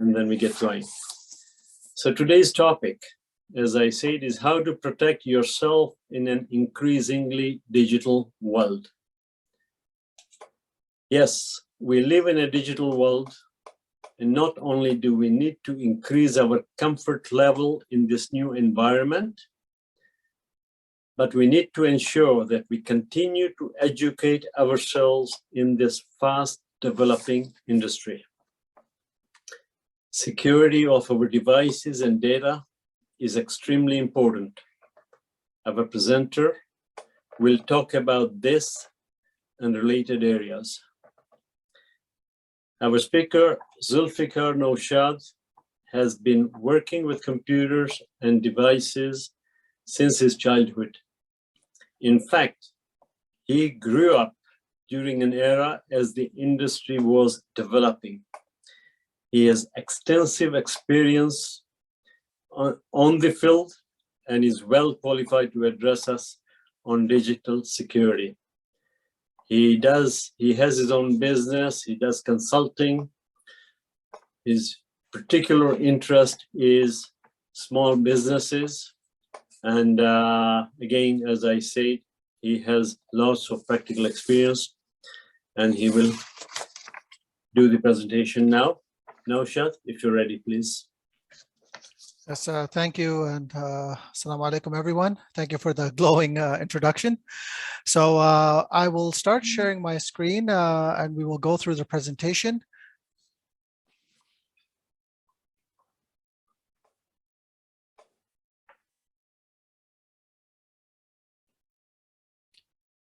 and then we get going. So today's topic, as I said, is how to protect yourself in an increasingly digital world. Yes, we live in a digital world, and not only do we need to increase our comfort level in this new environment, but we need to ensure that we continue to educate ourselves in this fast developing industry. Security of our devices and data is extremely important. Our presenter will talk about this and related areas. Our speaker, Zulfiqar Naushad, has been working with computers and devices since his childhood. In fact, he grew up during an era as the industry was developing. He has extensive experience on the field and is well qualified to address us on digital security. He has his own business, he does consulting. His particular interest is small businesses. And again, as I said, he has lots of practical experience, and he will do the presentation now. Naushad, if you're ready, please. Yes, thank you, and assalamu alaikum, everyone. Thank you for the glowing introduction. So I will start sharing my screen, and we will go through the presentation.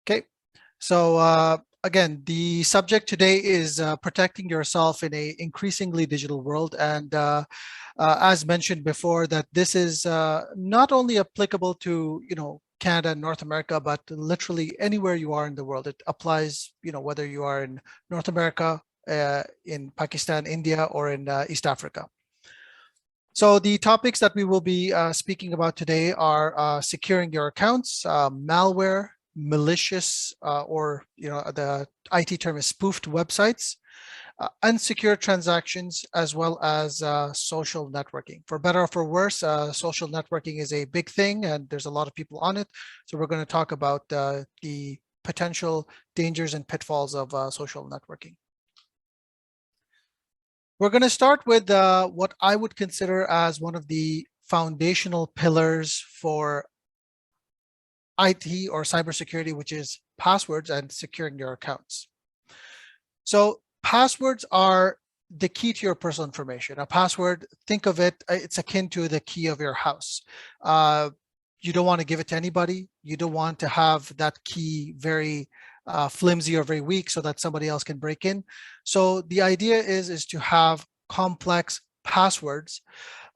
Okay, so again, the subject today is protecting yourself in an increasingly digital world. And as mentioned before, that this is not only applicable to, Canada and North America, but literally anywhere you are in the world. It applies, whether you are in North America, in Pakistan, India, or in East Africa. So the topics that we will be speaking about today are securing your accounts, malware, malicious, or the IT term is spoofed websites, unsecure transactions, as well as social networking. For better or for worse, social networking is a big thing, and there's a lot of people on it. So we're going to talk about the potential dangers and pitfalls of social networking. We're going to start with what I would consider as one of the foundational pillars for IT or cybersecurity, which is passwords and securing your accounts. So passwords are the key to your personal information. A password, think of it, it's akin to the key of your house. You don't want to give it to anybody. You don't want to have that key very flimsy or very weak so that somebody else can break in. So the idea is to have complex passwords.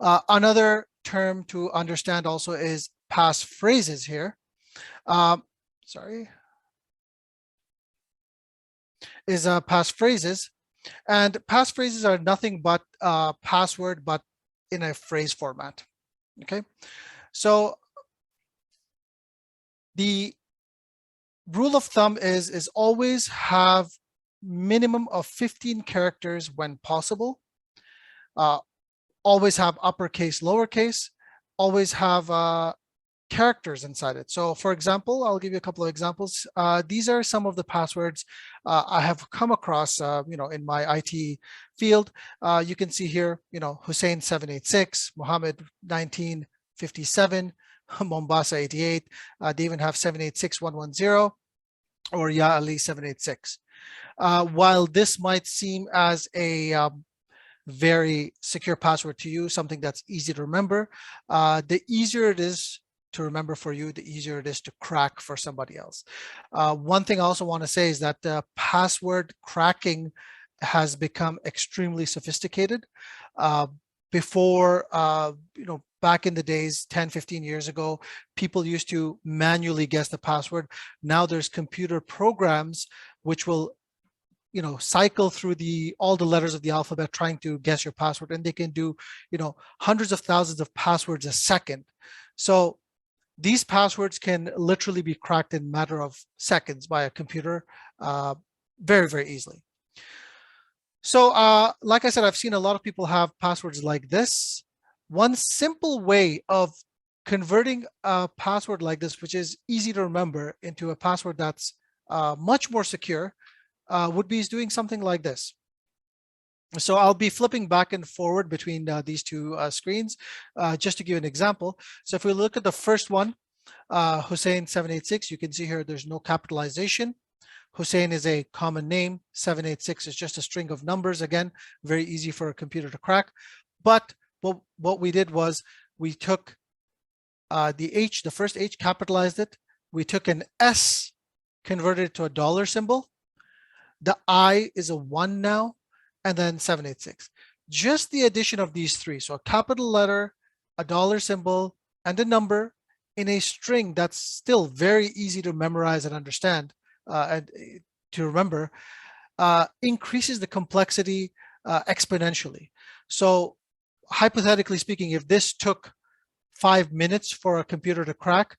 Another term to understand also is passphrases here. Passphrases, and passphrases are nothing but password, but in a phrase format. Okay, so the rule of thumb is always have minimum of 15 characters when possible. Always have uppercase, lowercase. Always have characters inside it. So for example, I'll give you a couple of examples. These are some of the passwords I have come across, in my IT field. You can see here, Hussein 786, Mohammed 1957, Mombasa 88. They even have 786110 or Ya Ali 786. While this might seem as a very secure password to you, something that's easy to remember, the easier it is to remember for you, the easier it is to crack for somebody else. One thing I also want to say is that password cracking has become extremely sophisticated. Before, back in the days, 10, 15 years ago, people used to manually guess the password. Now there's computer programs which will cycle through all the letters of the alphabet trying to guess your password, and they can do hundreds of thousands of passwords a second. So these passwords can literally be cracked in a matter of seconds by a computer very, very easily. So like I said, I've seen a lot of people have passwords like this. One simple way of converting a password like this, which is easy to remember, into a password that's much more secure, would be doing something like this. So I'll be flipping back and forward between these two screens just to give an example. So if we look at the first one, Hussein 786, you can see here there's no capitalization. Hussein is a common name. 786 is just a string of numbers. Again, very easy for a computer to crack. But what we did was we took the first H, capitalized it. We took an S, converted it to a dollar symbol. The I is a 1 now, and then 786. Just the addition of these three, so a capital letter, a dollar symbol, and a number in a string that's still very easy to memorize and understand and to remember, increases the complexity exponentially. So hypothetically speaking, if this took 5 minutes for a computer to crack,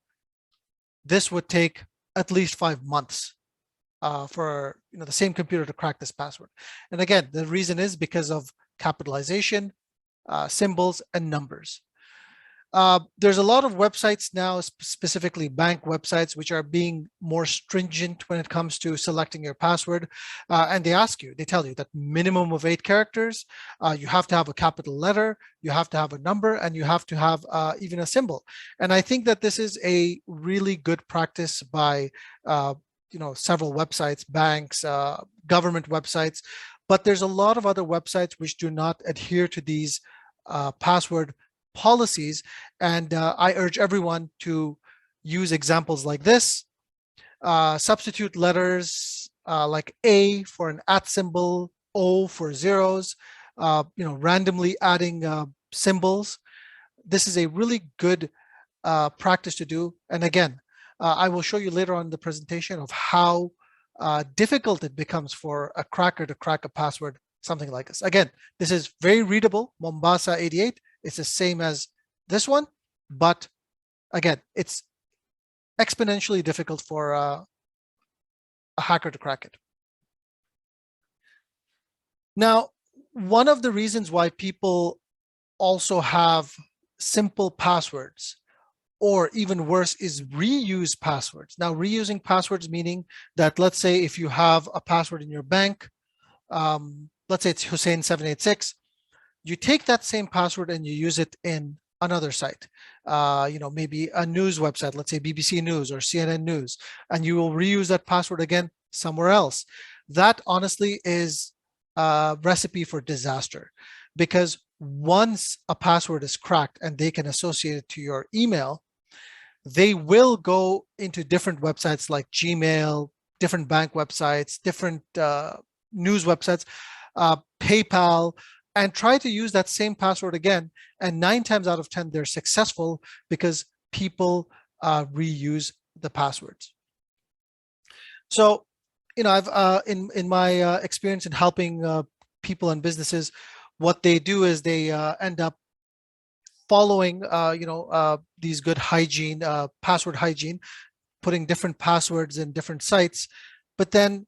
this would take at least 5 months for the same computer to crack this password. And again, the reason is because of capitalization, symbols, and numbers. There's a lot of websites now, specifically bank websites, which are being more stringent when it comes to selecting your password. And they tell you that minimum of 8 characters, you have to have a capital letter, you have to have a number, and you have to have even a symbol. And I think that this is a really good practice by several websites, banks, government websites, but there's a lot of other websites which do not adhere to these password policies. And I urge everyone to use examples like this. Substitute letters like A for an @ symbol, O for zeros, randomly adding symbols. This is a really good practice to do. And again, I will show you later on in the presentation of how difficult it becomes for a cracker to crack a password, something like this. Again, this is very readable, Mombasa 88. It's the same as this one, but again, it's exponentially difficult for a hacker to crack it. Now, one of the reasons why people also have simple passwords, or even worse, is reuse passwords. Now, reusing passwords meaning that, let's say if you have a password in your bank, let's say it's Hussein 786, you take that same password and you use it in another site, maybe a news website, let's say BBC News or CNN News, and you will reuse that password again somewhere else. That honestly is a recipe for disaster, because once a password is cracked and they can associate it to your email, they will go into different websites like Gmail, different bank websites, different news websites, PayPal, and try to use that same password again. And 9 times out of 10, they're successful because people reuse the passwords. So, I've in my experience in helping people and businesses, what they do is they end up following, these good hygiene, password hygiene, putting different passwords in different sites. But then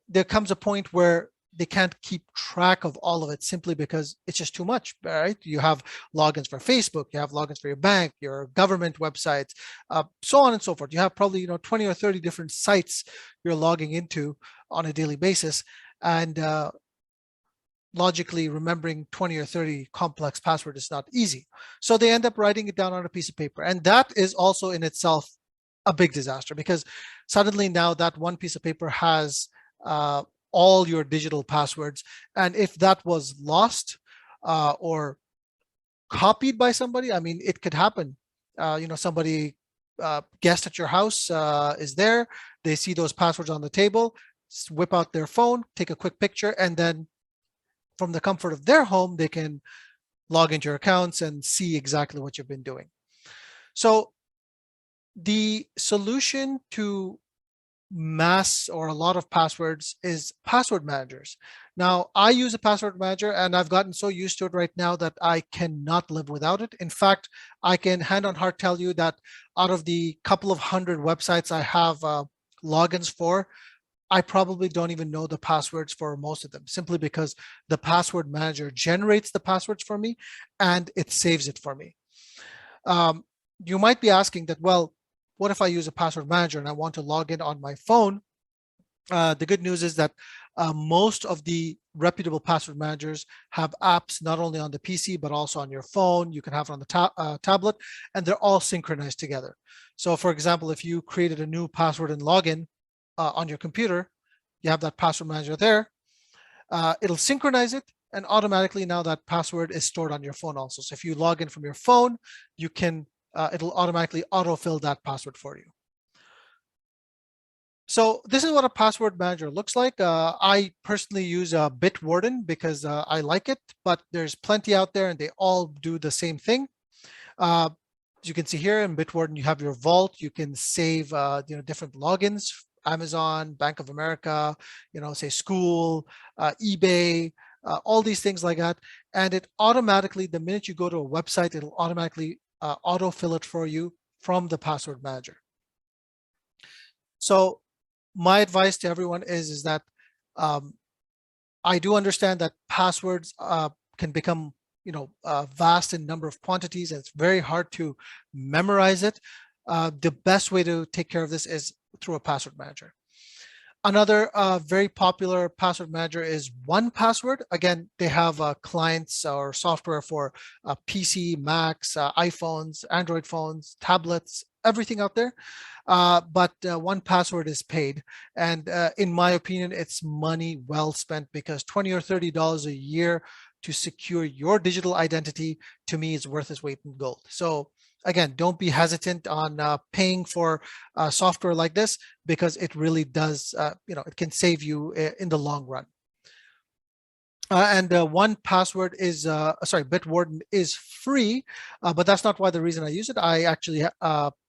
there comes a point where they can't keep track of all of it simply because it's just too much, right? You have logins for Facebook, you have logins for your bank, your government websites, so on and so forth. You have probably 20 or 30 different sites you're logging into on a daily basis, and logically remembering 20 or 30 complex passwords is not easy. So they end up writing it down on a piece of paper, and that is also in itself a big disaster, because suddenly now that one piece of paper has all your digital passwords. And if that was lost or copied by somebody, I mean, it could happen. Somebody guest at your house is there, they see those passwords on the table, whip out their phone, take a quick picture, and then from the comfort of their home, they can log into your accounts and see exactly what you've been doing. So the solution to mass or a lot of passwords is password managers. Now, I use a password manager and I've gotten so used to it right now that I cannot live without it. In fact, I can hand on heart tell you that out of the couple of hundred websites I have logins for, I probably don't even know the passwords for most of them, simply because the password manager generates the passwords for me and it saves it for me. You might be asking that, well, what if I use a password manager and I want to log in on my phone? The good news is that most of the reputable password managers have apps not only on the PC, but also on your phone. You can have it on the tablet, and they're all synchronized together. So for example, if you created a new password and login on your computer, you have that password manager there, it'll synchronize it, and automatically now that password is stored on your phone also. So if you log in from your phone, you can, it'll automatically autofill that password for you. So this is what a password manager looks like. I personally use Bitwarden because I like it, but there's plenty out there and they all do the same thing. As you can see here in Bitwarden, you have your vault. You can save different logins, Amazon, Bank of America, say school, eBay, all these things like that. And it automatically, the minute you go to a website, it'll automatically autofill it for you from the password manager. So my advice to everyone is that I do understand that passwords can become vast in number of quantities, and it's very hard to memorize it. The best way to take care of this is through a password manager. Another very popular password manager is 1Password. Again, they have clients or software for PC, Macs, iPhones, Android phones, tablets, everything out there. But 1Password is paid. And in my opinion, it's money well spent, because $20 or $30 a year to secure your digital identity, to me, is worth its weight in gold. So again, don't be hesitant on paying for software like this, because it really does, it can save you in the long run. And 1Password is, Bitwarden is free, but that's not why the reason I use it. I actually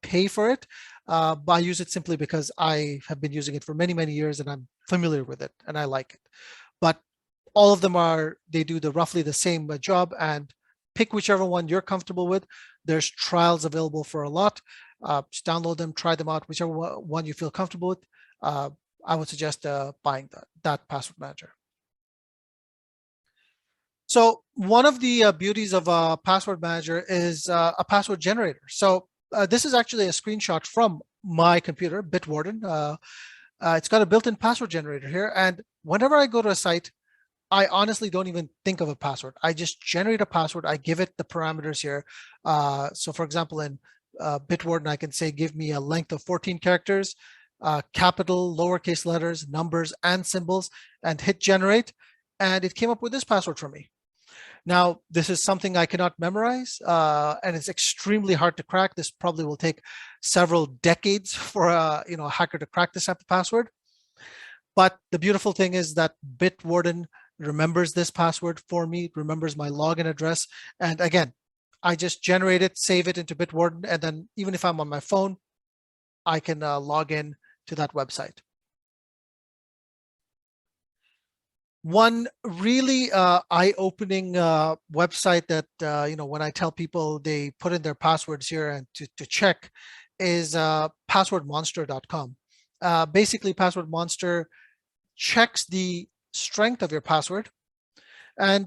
pay for it, but I use it simply because I have been using it for many, many years and I'm familiar with it and I like it. But all of them they do roughly the same job, and pick whichever one you're comfortable with. There's trials available for a lot. Just download them, try them out, whichever one you feel comfortable with. I would suggest buying that password manager. So one of the beauties of a password manager is a password generator. So this is actually a screenshot from my computer, Bitwarden. It's got a built-in password generator here. And whenever I go to a site, I honestly don't even think of a password. I just generate a password. I give it the parameters here. So for example, in Bitwarden, I can say, give me a length of 14 characters, capital, lowercase letters, numbers, and symbols, and hit generate. And it came up with this password for me. Now, this is something I cannot memorize, and it's extremely hard to crack. This probably will take several decades for a hacker to crack this type of password. But the beautiful thing is that Bitwarden remembers this password for me, remembers my login address. And again, I just generate it, save it into Bitwarden, and then even if I'm on my phone, I can log in to that website. One really eye-opening website that, when I tell people they put in their passwords here and to check is Passwordmonster.com. Basically, Passwordmonster checks the strength of your password. And,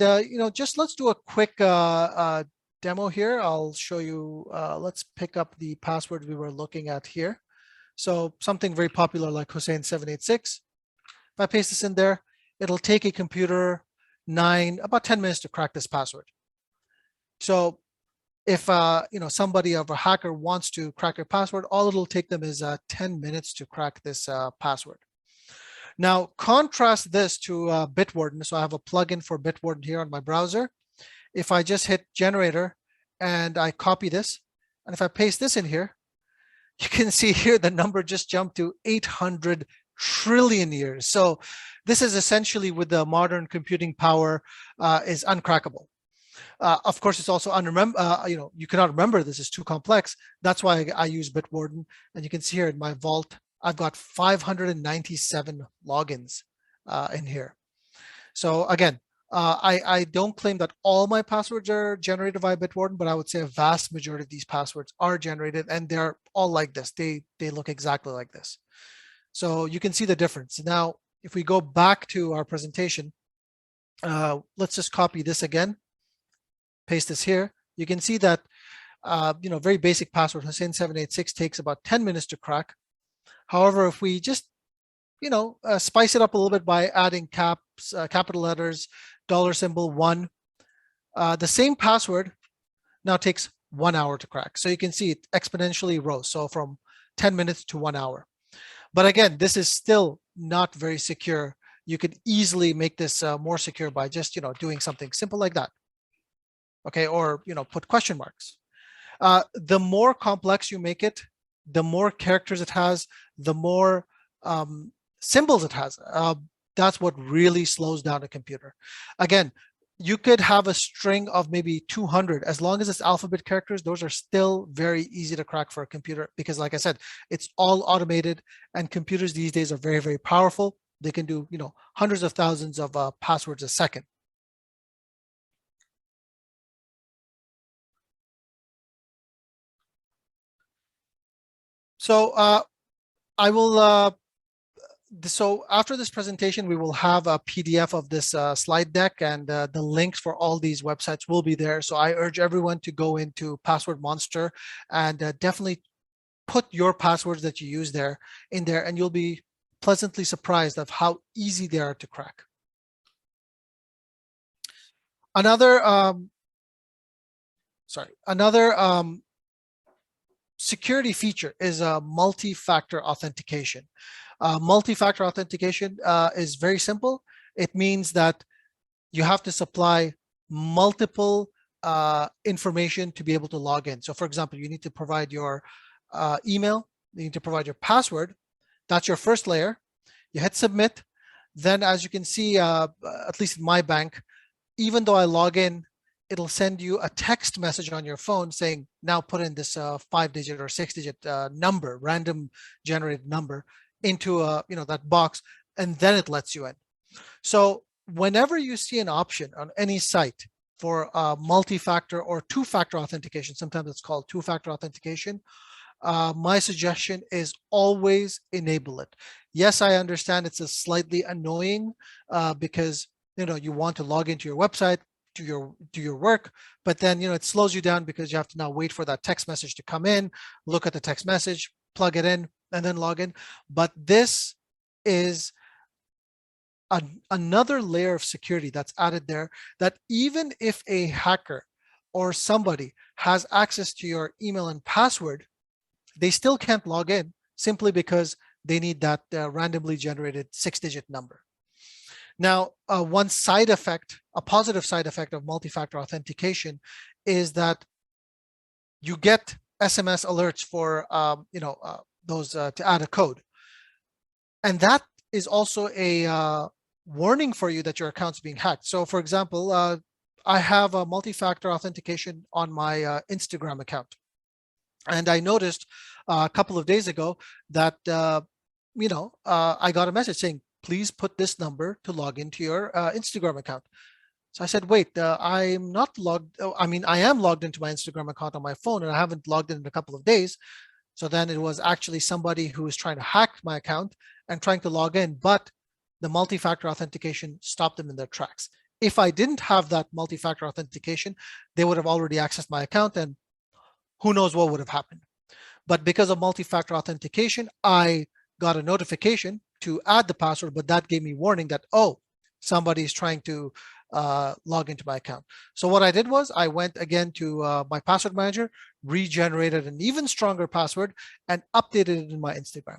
just let's do a quick demo here. I'll show you, let's pick up the password we were looking at here. So something very popular like Hussein786. If I paste this in there, it'll take a computer about 10 minutes to crack this password. So if somebody of a hacker wants to crack your password, all it'll take them is 10 minutes to crack this password. Now, contrast this to Bitwarden. So I have a plugin for Bitwarden here on my browser. If I just hit generator and I copy this, and if I paste this in here, you can see here the number just jumped to 800 trillion years. So this is essentially, with the modern computing power, is uncrackable. Of course, it's also you cannot remember this, is too complex. That's why I use Bitwarden. And you can see here in my vault, I've got 597 logins in here. So again, I don't claim that all my passwords are generated via Bitwarden, but I would say a vast majority of these passwords are generated, and they're all like this. They look exactly like this. So you can see the difference. Now, if we go back to our presentation, let's just copy this again, paste this here. You can see that, very basic password, Hussein 786 takes about 10 minutes to crack. However, if we just, spice it up a little bit by adding caps, capital letters, $1, the same password now takes 1 hour to crack. So you can see it exponentially rose. So from 10 minutes to 1 hour. But again, this is still not very secure. You could easily make this more secure by just, doing something simple like that. Okay, or, put question marks. The more complex you make it, the more characters it has, the more symbols it has. That's what really slows down a computer. Again, you could have a string of maybe 200. As long as it's alphabet characters, those are still very easy to crack for a computer because, like I said, it's all automated, and computers these days are very, very powerful. They can do, hundreds of thousands of passwords a second. So I will, so after this presentation, we will have a PDF of this slide deck, and the links for all these websites will be there. So I urge everyone to go into Passwordmonster and definitely put your passwords that you use there in there, and you'll be pleasantly surprised of how easy they are to crack. Another, security feature is a multi-factor authentication. Multi-factor authentication is very simple. It means that you have to supply multiple information to be able to log in. So for example, you need to provide your email, you need to provide your password. That's your first layer. You hit submit. Then, as you can see, at least in my bank, even though I log in, it'll send you a text message on your phone saying, now put in this 5-digit or 6-digit number, random generated number into that box, and then it lets you in. So whenever you see an option on any site for multi-factor or two-factor authentication, sometimes it's called two-factor authentication, my suggestion is always enable it. Yes, I understand it's a slightly annoying because you want to log into your website, do your work, but then it slows you down because you have to now wait for that text message to come in, look at the text message, plug it in, and then log in. But this is another layer of security that's added there, that even if a hacker or somebody has access to your email and password, they still can't log in simply because they need that randomly generated 6-digit number. Now, one side effect, a positive side effect of multi-factor authentication is that you get SMS alerts for those to add a code. And that is also a warning for you that your account's being hacked. So for example, I have a multi-factor authentication on my Instagram account. And I noticed a couple of days ago that, I got a message saying, please put this number to log into your Instagram account. So I said, wait, I'm not logged. I am logged into my Instagram account on my phone, and I haven't logged in a couple of days. So then it was actually somebody who was trying to hack my account and trying to log in, but the multi-factor authentication stopped them in their tracks. If I didn't have that multi-factor authentication, they would have already accessed my account, and who knows what would have happened. But because of multi-factor authentication, I got a notification to add the password, but that gave me warning that, oh, somebody is trying to log into my account. So what I did was I went again to my password manager, regenerated an even stronger password, and updated it in my Instagram.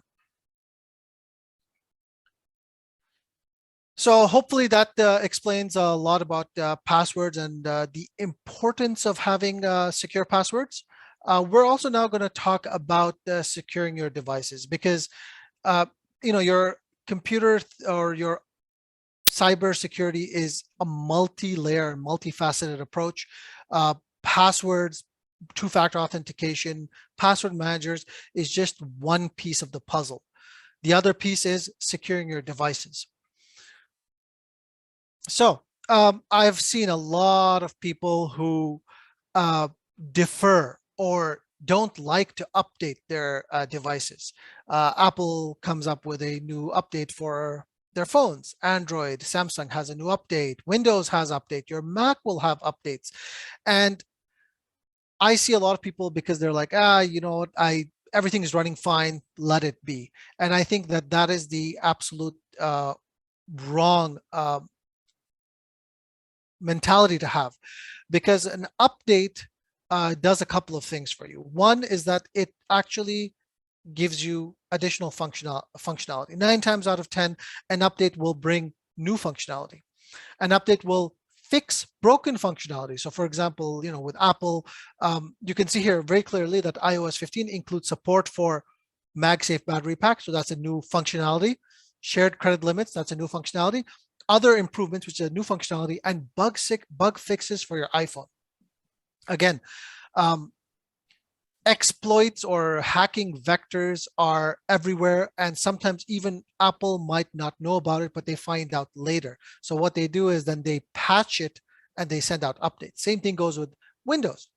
So hopefully that explains a lot about passwords and the importance of having secure passwords. We're also now going to talk about securing your devices, because your computer or your cybersecurity is a multi-layer, multifaceted approach. Passwords, two-factor authentication, password managers is just one piece of the puzzle. The other piece is securing your devices. So I've seen a lot of people who defer or don't like to update their devices. Apple comes up with a new update for their phones. Android, Samsung has a new update. Windows has update. Your Mac will have updates. And I see a lot of people, because they're like, you know what, everything is running fine, let it be. And I think that that is the absolute wrong mentality to have, because an update does a couple of things for you. One is that it actually gives you additional functionality. 9 times out of 10, an update will bring new functionality. An update will fix broken functionality. So for example, you know, with Apple, you can see here very clearly that iOS 15 includes support for MagSafe battery pack. So that's a new functionality. Shared credit limits, that's a new functionality. Other improvements, which is a new functionality, and bug fixes for your iPhone. Again, exploits or hacking vectors are everywhere, and sometimes even Apple might not know about it, but they find out later. So what they do is then they patch it and they send out updates. Same thing goes with Windows.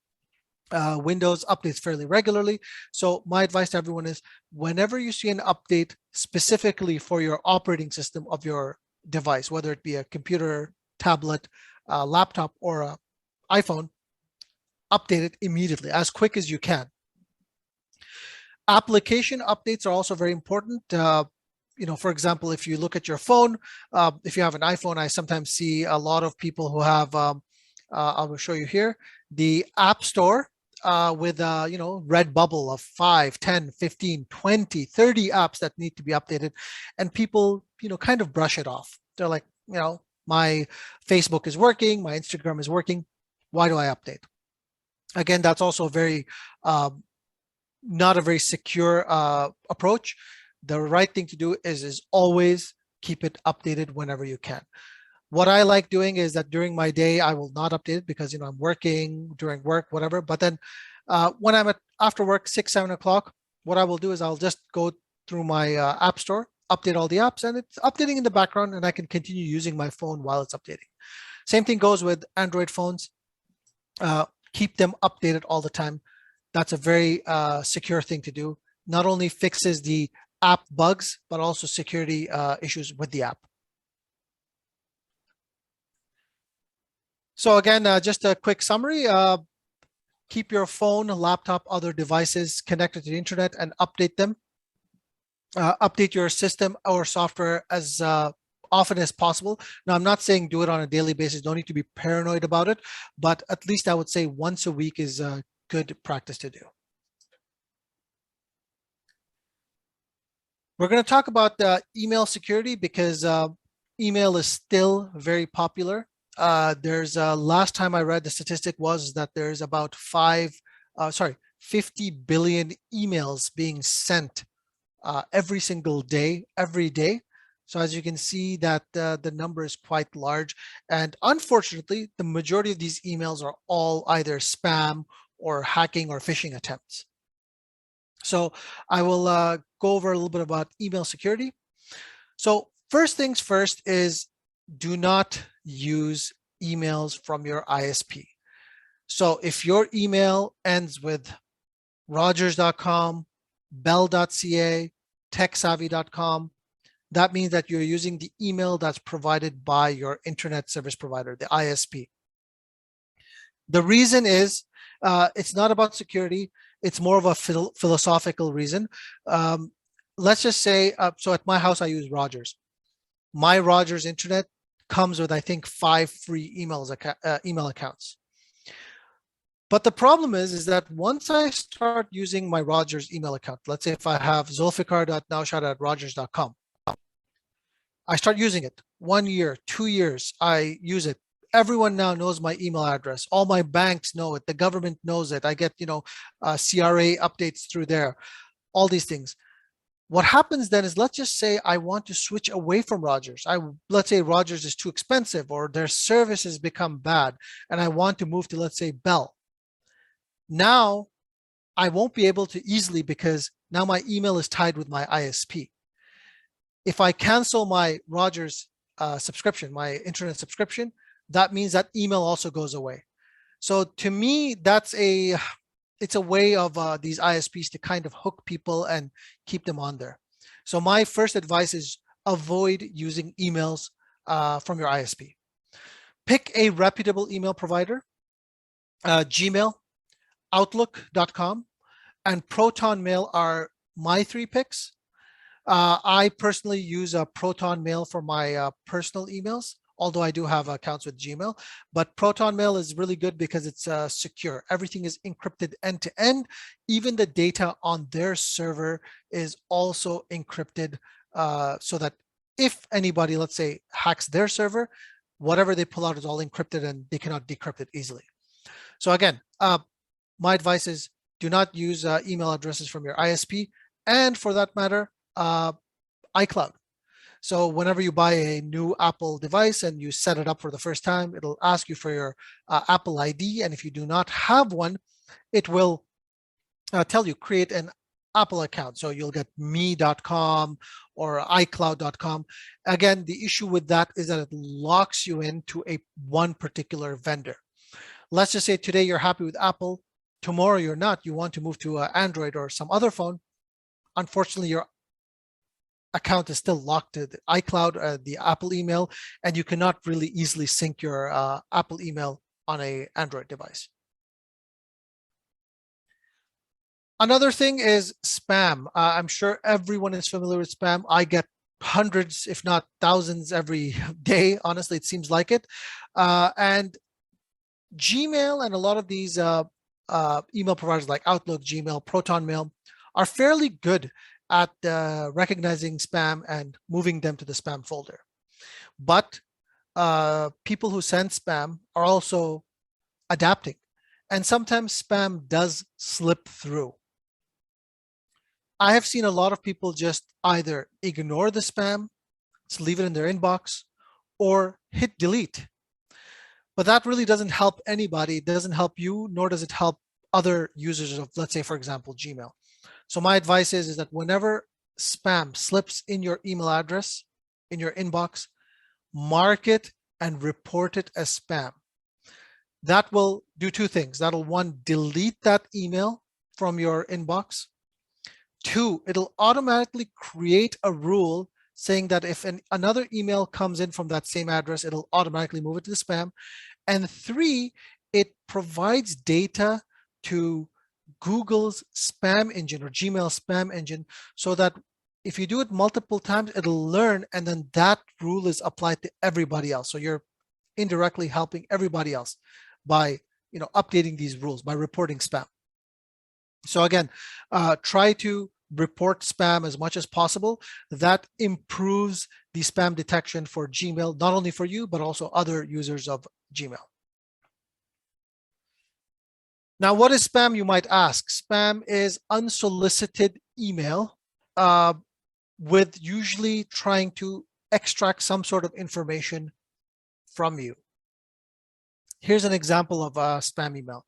Windows updates fairly regularly. So my advice to everyone is, whenever you see an update specifically for your operating system of your device, whether it be a computer, tablet, laptop, or an iPhone, update it immediately, as quick as you can. Application updates are also very important. You know, for example, if you look at your phone, if you have an iPhone, I sometimes see a lot of people who have, I will show you here, the App Store with you know, red bubble of 5, 10, 15, 20, 30 apps that need to be updated. And people, you know, kind of brush it off. They're like, you know, my Facebook is working, my Instagram is working, why do I update? Again, that's also very not a very secure approach. The right thing to do is always keep it updated whenever you can. What I like doing is that during my day, I will not update it, because, you know, I'm working during work, whatever. But then when I'm after work, 6, 7 o'clock, what I will do is I'll just go through my App Store, update all the apps, and it's updating in the background, and I can continue using my phone while it's updating. Same thing goes with Android phones. Keep them updated all the time. That's a very secure thing to do. Not only fixes the app bugs, but also security issues with the app. So again, just a quick summary. Keep your phone, laptop, other devices connected to the internet and update them. Update your system or software as often as possible. Now, I'm not saying do it on a daily basis. Don't need to be paranoid about it, but at least I would say once a week is a good practice to do. We're going to talk about email security, because email is still very popular. There's last time I read, the statistic was that there's about 50 billion emails being sent every single day, every day. So as you can see, that the number is quite large. And unfortunately, the majority of these emails are all either spam or hacking or phishing attempts. So I will go over a little bit about email security. So first things first is, do not use emails from your ISP. So if your email ends with rogers.com, bell.ca, techsavvy.com, that means that you're using the email that's provided by your internet service provider, the ISP. The reason is, it's not about security. It's more of a philosophical reason. Let's just say, so at my house, I use Rogers. My Rogers internet comes with, I think, 5 free email accounts. But the problem is that once I start using my Rogers email account, let's say if I have zulfiqar.naushad@rogers.com, I start using it 1 year, 2 years, I use it. Everyone now knows my email address. All my banks know it. The government knows it. I get, you know, CRA updates through there, all these things. What happens then is, let's just say I want to switch away from Rogers. Let's say Rogers is too expensive or their services become bad, and I want to move to, let's say, Bell. Now I won't be able to easily, because now my email is tied with my ISP. If I cancel my Rogers subscription, my internet subscription, that means that email also goes away. So to me, that's it's a way of these ISPs to kind of hook people and keep them on there. So my first advice is avoid using emails from your ISP. Pick a reputable email provider. Gmail, Outlook.com, and Proton Mail are my 3 picks. I personally use a Proton Mail for my personal emails, although I do have accounts with Gmail. But Proton Mail is really good because it's secure. Everything is encrypted end to end. Even the data on their server is also encrypted so that if anybody, let's say, hacks their server, whatever they pull out is all encrypted and they cannot decrypt it easily. So again, my advice is do not use email addresses from your ISP, and for that matter, iCloud. So whenever you buy a new Apple device and you set it up for the first time, it'll ask you for your Apple ID. And if you do not have one, it will tell you create an Apple account. So you'll get me.com or iCloud.com. Again, the issue with that is that it locks you into one particular vendor. Let's just say today you're happy with Apple, tomorrow you're not, you want to move to Android or some other phone. Unfortunately, your account is still locked to the iCloud, the Apple email, and you cannot really easily sync your Apple email on an Android device. Another thing is spam. I'm sure everyone is familiar with spam. I get hundreds, if not thousands every day. Honestly, it seems like it. And Gmail and a lot of these email providers like Outlook, Gmail, Proton Mail are fairly good at recognizing spam and moving them to the spam folder. But people who send spam are also adapting. And sometimes spam does slip through. I have seen a lot of people just either ignore the spam, just leave it in their inbox, or hit delete. But that really doesn't help anybody. It doesn't help you, nor does it help other users of, let's say, for example, Gmail. So my advice is that whenever spam slips in your email address, in your inbox, mark it and report it as spam. That will do 2 things. That'll, 1, delete that email from your inbox. 2, it'll automatically create a rule saying that if another email comes in from that same address, it'll automatically move it to the spam. And 3, it provides data to Google's spam engine or Gmail spam engine so that if you do it multiple times, it'll learn, and then that rule is applied to everybody else. So you're indirectly helping everybody else by updating these rules, by reporting spam. So again, try to report spam as much as possible. That improves the spam detection for Gmail, not only for you, but also other users of Gmail. Now, what is spam, you might ask? Spam is unsolicited email with usually trying to extract some sort of information from you. Here's an example of a spam email.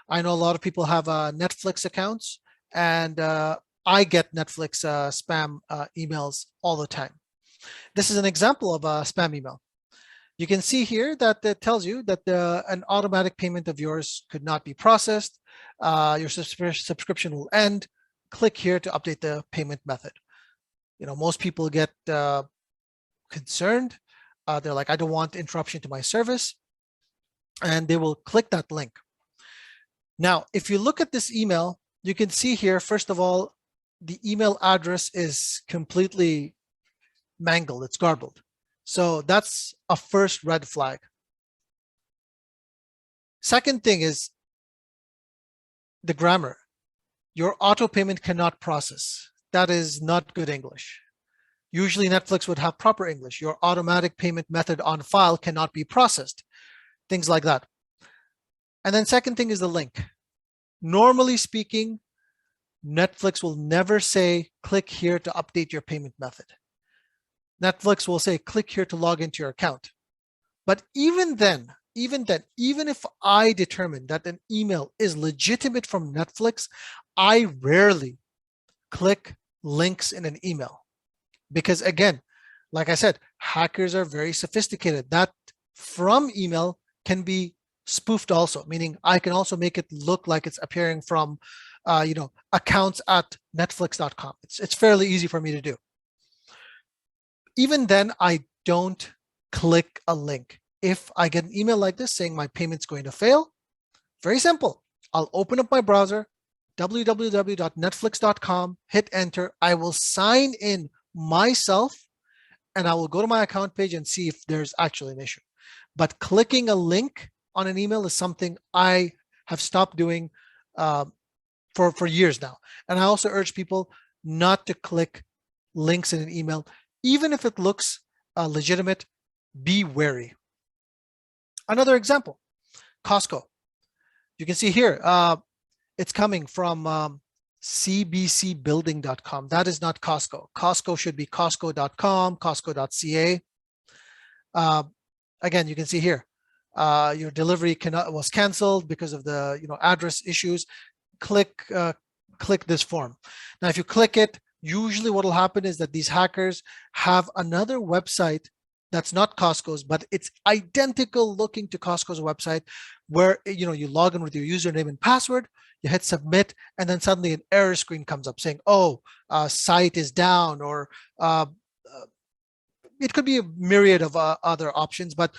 I know a lot of people have Netflix accounts, and I get Netflix spam emails all the time. This is an example of a spam email. You can see here that it tells you that an automatic payment of yours could not be processed. Your subscription will end. Click here to update the payment method. Most people get concerned. They're like, I don't want interruption to my service. And they will click that link. Now, if you look at this email, you can see here, first of all, the email address is completely mangled. It's garbled. So that's a first red flag. Second thing is the grammar. Your auto payment cannot process. That is not good English. Usually Netflix would have proper English. Your automatic payment method on file cannot be processed. Things like that. And then second thing is the link. Normally speaking, Netflix will never say, click here to update your payment method. Netflix will say, click here to log into your account. But even if I determine that an email is legitimate from Netflix, I rarely click links in an email. Because again, like I said, hackers are very sophisticated. That from email can be Spoofed also, meaning I can also make it look like it's appearing from, accounts at netflix.com. It's fairly easy for me to do. Even then, I don't click a link. If I get an email like this saying my payment's going to fail, very simple. I'll open up my browser, www.netflix.com, hit enter. I will sign in myself, and I will go to my account page and see if there's actually an issue. But clicking a link on an email is something I have stopped doing for years now. And I also urge people not to click links in an email, even if it looks legitimate. Be wary. Another example, Costco. You can see here, it's coming from cbcbuilding.com. That is not Costco. Costco should be Costco.com, Costco.ca. Again, you can see here, your delivery was canceled because of the address issues. Click this form. Now, if you click it, usually what will happen is that these hackers have another website that's not Costco's, but it's identical looking to Costco's website, where you log in with your username and password, you hit submit, and then suddenly an error screen comes up saying, "Oh, site is down," or it could be a myriad of other options, but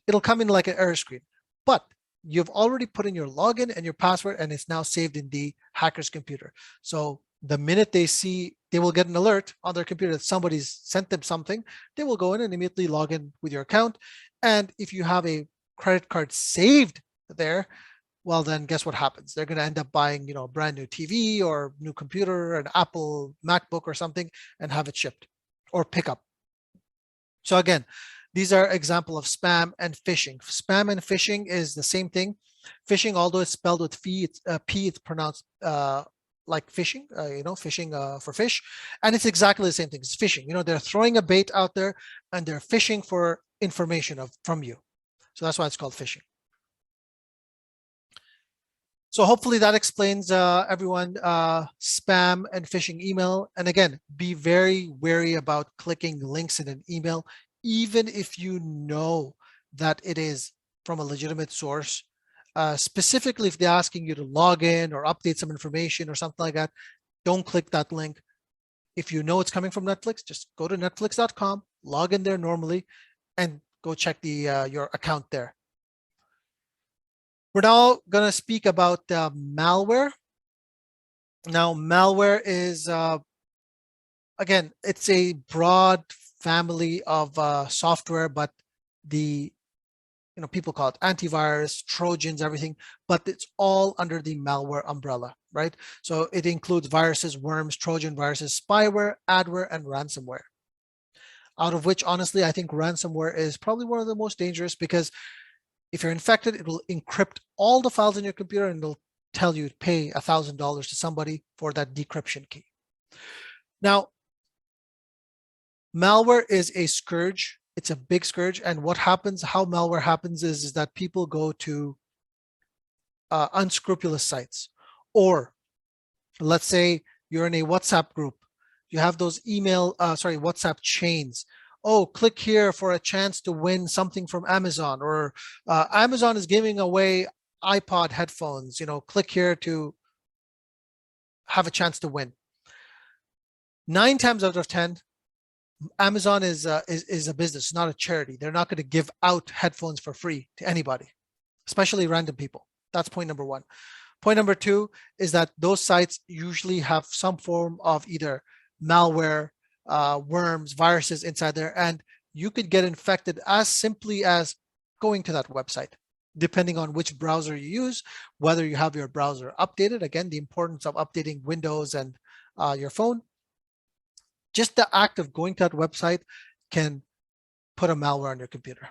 it'll come in like an error screen. But you've already put in your login and your password, and it's now saved in the hacker's computer. So the minute they see, they will get an alert on their computer that somebody's sent them something, they will go in and immediately log in with your account. And if you have a credit card saved there, well, then guess what happens? They're going to end up buying, a brand new TV or new computer, an Apple MacBook or something, and have it shipped or pick up. So again, these are example of spam and phishing. Spam and phishing is the same thing. Phishing, although it's spelled with P, it's pronounced like fishing, fishing for fish. And it's exactly the same thing. It's phishing. They're throwing a bait out there and they're fishing for information from you. So that's why it's called phishing. So hopefully that explains everyone spam and phishing email. And again, be very wary about clicking links in an email, even if you know that it is from a legitimate source. Specifically, if they're asking you to log in or update some information or something like that, don't click that link. If you know it's coming from Netflix, just go to netflix.com, log in there normally, and go check your account there. We're now going to speak about malware. Now, malware is, again, it's a broad family of software, but people call it antivirus, Trojans, everything, but it's all under the malware umbrella, right? So it includes viruses, worms, Trojan viruses, spyware, adware, and ransomware. Out of which, honestly, I think ransomware is probably one of the most dangerous, because if you're infected, it will encrypt all the files in your computer and it'll tell you to pay $1,000 to somebody for that decryption key. Now, malware is a scourge. It's a big scourge. And what happens, how malware happens is that people go to unscrupulous sites. Or let's say you're in a WhatsApp group. You have those WhatsApp chains. Oh, click here for a chance to win something from Amazon, or Amazon is giving away iPod headphones. Click here to have a chance to win. 9 times out of 10, Amazon is a business, not a charity. They're not going to give out headphones for free to anybody, especially random people. That's point number 1. Point number 2 is that those sites usually have some form of either malware, worms, viruses inside there, and you could get infected as simply as going to that website, depending on which browser you use, whether you have your browser updated. Again, the importance of updating Windows and your phone. Just the act of going to that website can put a malware on your computer.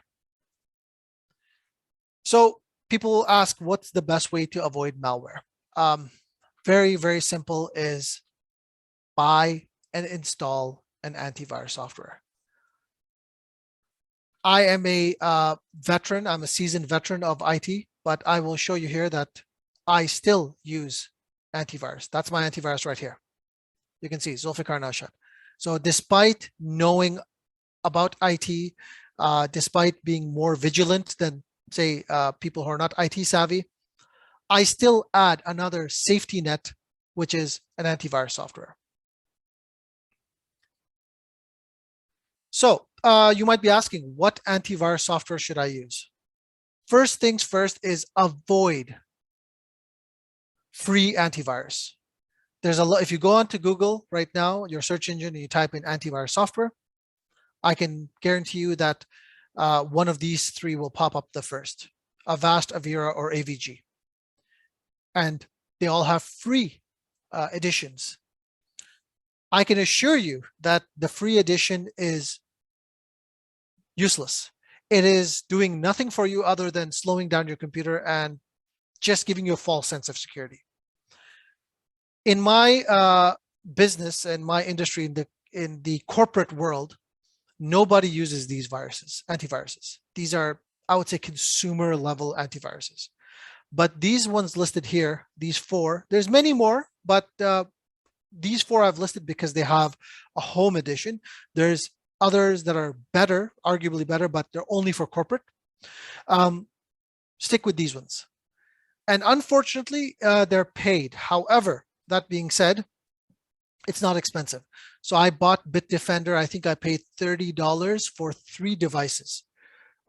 So people ask, what's the best way to avoid malware? Very, very simple is buy and install an antivirus software. I am a veteran. I'm a seasoned veteran of IT, but I will show you here that I still use antivirus. That's my antivirus right here. You can see Zulfiqar Naushad. So despite knowing about IT, despite being more vigilant than say people who are not IT savvy, I still add another safety net, which is an antivirus software. So you might be asking, what antivirus software should I use? First things first is avoid free antivirus. There's a lot. If you go onto Google right now, your search engine, and you type in antivirus software, I can guarantee you that one of these three will pop up the first: Avast, Avira, or AVG. And they all have free editions. I can assure you that the free edition is useless. It is doing nothing for you other than slowing down your computer and just giving you a false sense of security. In my business and my industry, in the corporate world, nobody uses these antiviruses. These are, I would say, consumer level antiviruses. But these ones listed here, these four, there's many more, but these four I've listed because they have a home edition. There's others that are better, arguably better, but they're only for corporate. Stick with these ones. And unfortunately, they're paid. However, that being said, it's not expensive. So I bought Bitdefender. I think I paid $30 for 3 devices,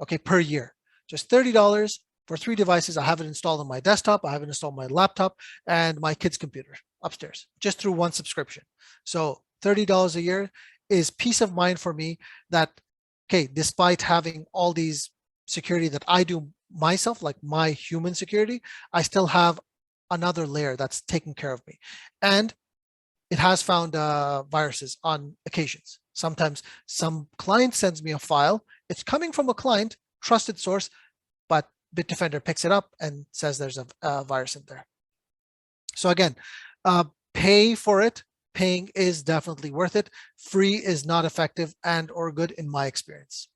okay, per year. Just $30 for 3 devices. I have it installed on my desktop. I have it installed on my laptop and my kid's computer upstairs, just through one subscription. So $30 a year is peace of mind for me that, okay, despite having all these security that I do myself, like my human security, I still have another layer that's taking care of me. And it has found viruses on occasions. Sometimes some client sends me a file. It's coming from a client, trusted source, but Bitdefender picks it up and says there's a virus in there. So again, pay for it. Paying is definitely worth it. Free is not effective and or good in my experience.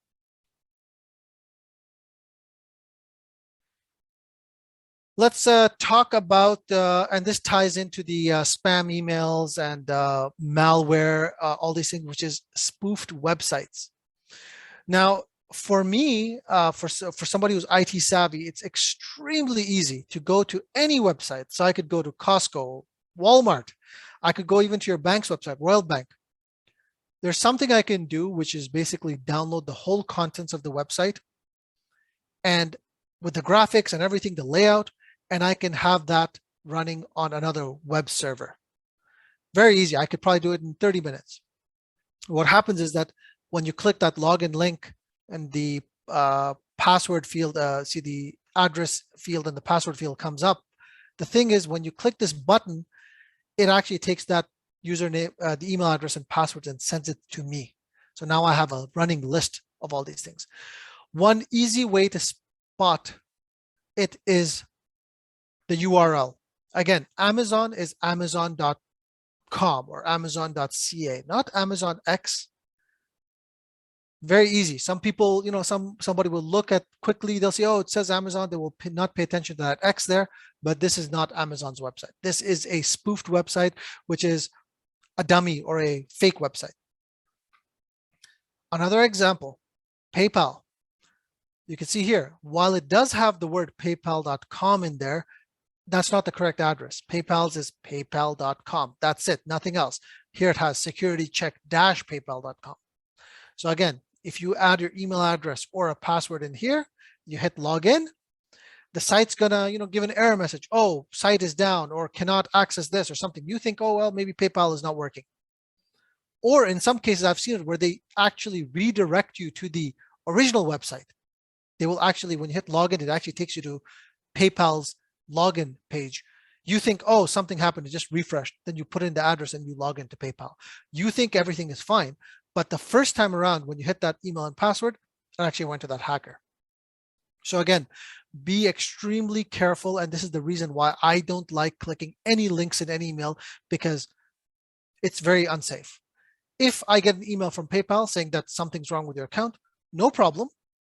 Let's talk about, and this ties into the spam emails and malware, all these things, which is spoofed websites. Now, for me, for somebody who's IT savvy, it's extremely easy to go to any website. So I could go to Costco, Walmart. I could go even to your bank's website, Royal Bank. There's something I can do, which is basically download the whole contents of the website, and with the graphics and everything, the layout, and I can have that running on another web server. Very easy. I could probably do it in 30 minutes. What happens is that when you click that login link and the password field, see the address field and the password field comes up. The thing is, when you click this button, it actually takes that username, the email address and passwords, and sends it to me. So now I have a running list of all these things. One easy way to spot it is the URL. Again, Amazon is amazon.com or amazon.ca, not Amazon X. Very easy. Some people, somebody will look at quickly, they'll say, oh, it says Amazon. They will not pay attention to that X there, but this is not Amazon's website. This is a spoofed website, which is a dummy or a fake website. Another example, PayPal. You can see here, while it does have the word paypal.com in there, that's not the correct address. PayPal's is paypal.com. That's it, nothing else. Here it has securitycheck-paypal.com. So again, if you add your email address or a password in here, you hit login, the site's gonna, give an error message. Oh, site is down or cannot access this or something. You think, oh, well, maybe PayPal is not working. Or in some cases, I've seen it where they actually redirect you to the original website. They will actually, when you hit login, it actually takes you to PayPal's login page. You think, oh, something happened, it just refreshed. Then you put in the address and you log into PayPal. You think everything is fine. But the first time around, when you hit that email and password, it actually went to that hacker. So again, be extremely careful. And this is the reason why I don't like clicking any links in any email, because it's very unsafe. If I get an email from PayPal saying that something's wrong with your account, no problem.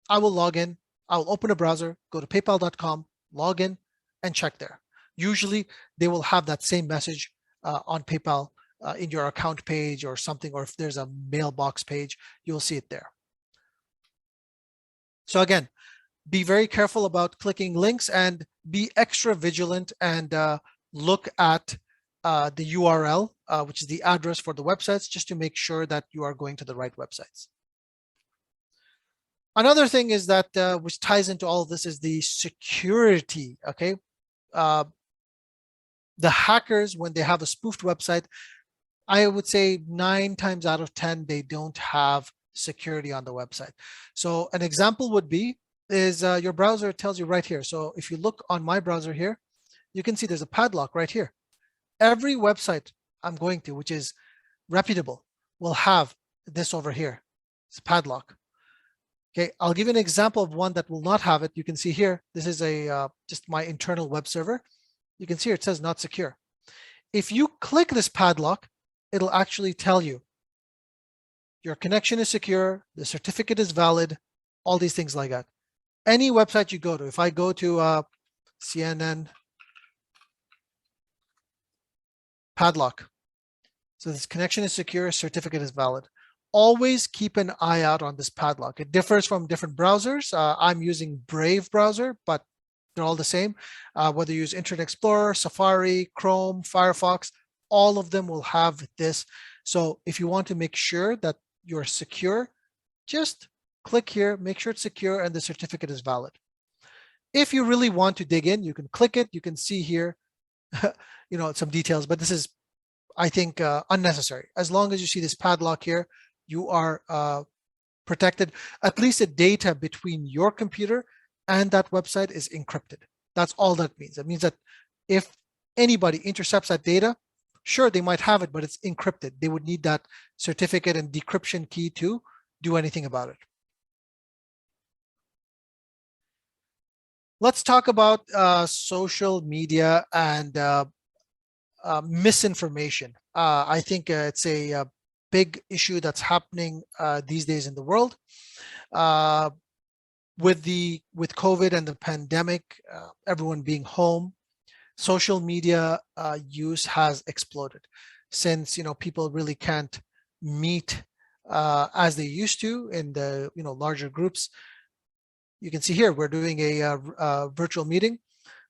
I will log in. I will open a browser, go to paypal.com, log in, and check there. Usually they will have that same message on PayPal in your account page or something, or if there's a mailbox page, you'll see it there. So again, Be very careful about clicking links and be extra vigilant and look at the URL, which is the address for the websites, just to make sure that you are going to the right websites. Another thing is that, which ties into all of this, is the security, okay? The hackers, when they have a spoofed website, I would say 9 times out of 10, they don't have security on the website. So an example would be, is your browser tells you right here. So if you look on my browser here, you can see there's a padlock right here. Every website I'm going to, which is reputable, will have this over here. It's a padlock. Okay, I'll give you an example of one that will not have it. You can see here, this is a just my internal web server. You can see here, it says not secure. If you click this padlock, it'll actually tell you your connection is secure, the certificate is valid, all these things like that. Any website you go to, if I go to CNN padlock, so this connection is secure, certificate is valid. Always keep an eye out on this padlock. It differs from different browsers. I'm using Brave browser, but they're all the same. Whether you use Internet Explorer, Safari, Chrome, Firefox, all of them will have this. So if you want to make sure that you're secure, just click here, make sure it's secure and the certificate is valid. If you really want to dig in, you can click it. You can see here, some details, but this is, I think, unnecessary. As long as you see this padlock here, you are protected. At least the data between your computer and that website is encrypted. That's all that means. It means that if anybody intercepts that data, sure, they might have it, but it's encrypted. They would need that certificate and decryption key to do anything about it. Let's talk about social media and misinformation. I think it's a big issue that's happening these days in the world. With COVID and the pandemic, everyone being home, social media use has exploded, since people really can't meet as they used to in the larger groups. You can see here we're doing a virtual meeting.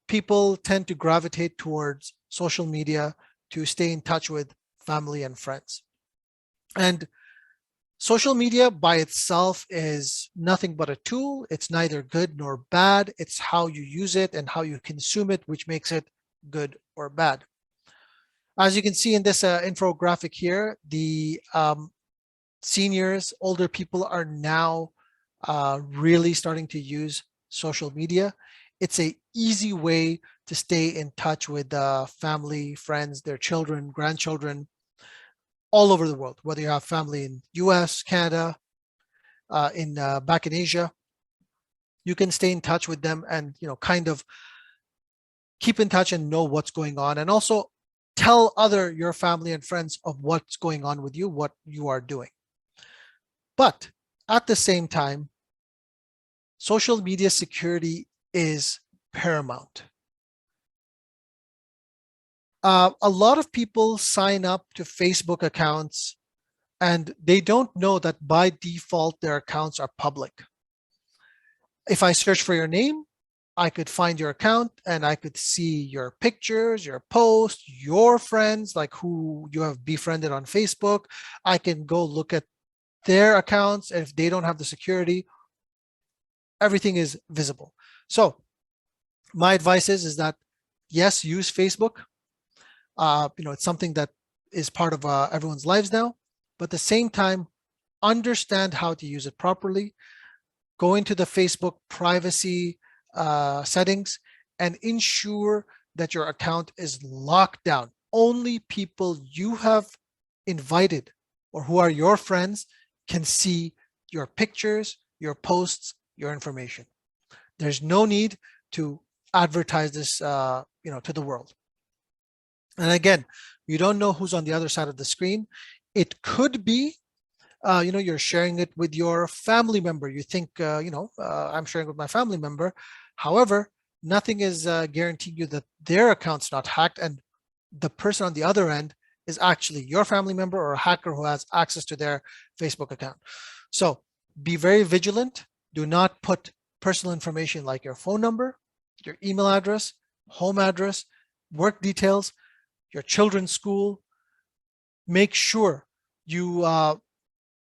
People tend to gravitate towards social media to stay in touch with family and friends. And social media by itself is nothing but a tool. It's neither good nor bad. It's how you use it and how you consume it, which makes it good or bad. As you can see in this infographic here, the seniors, older people are now really starting to use social media. It's an easy way to stay in touch with family, friends, their children, grandchildren, all over the world, whether you have family in US, Canada, back in Asia. You can stay in touch with them and kind of keep in touch and know what's going on, and also tell your family and friends of what's going on with you, what you are doing. But at the same time, social media security is paramount. A lot of people sign up to Facebook accounts and they don't know that by default their accounts are public. If I search for your name, I could find your account and I could see your pictures, your posts, your friends, like who you have befriended on Facebook. I can go look at their accounts, and if they don't have the security, everything is visible. So my advice is that, yes, use Facebook. It's something that is part of everyone's lives now, but at the same time, understand how to use it properly. Go into the Facebook privacy settings and ensure that your account is locked down. Only people you have invited or who are your friends can see your pictures, your posts, your information. There's no need to advertise this to the world. And again, you don't know who's on the other side of the screen. It could be you're sharing it with your family member. You think I'm sharing with my family member. However, nothing is guaranteeing you that their account's not hacked, and the person on the other end is actually your family member or a hacker who has access to their Facebook account. So be very vigilant. Do not put personal information like your phone number, your email address, home address, work details, your children's school. Make sure you,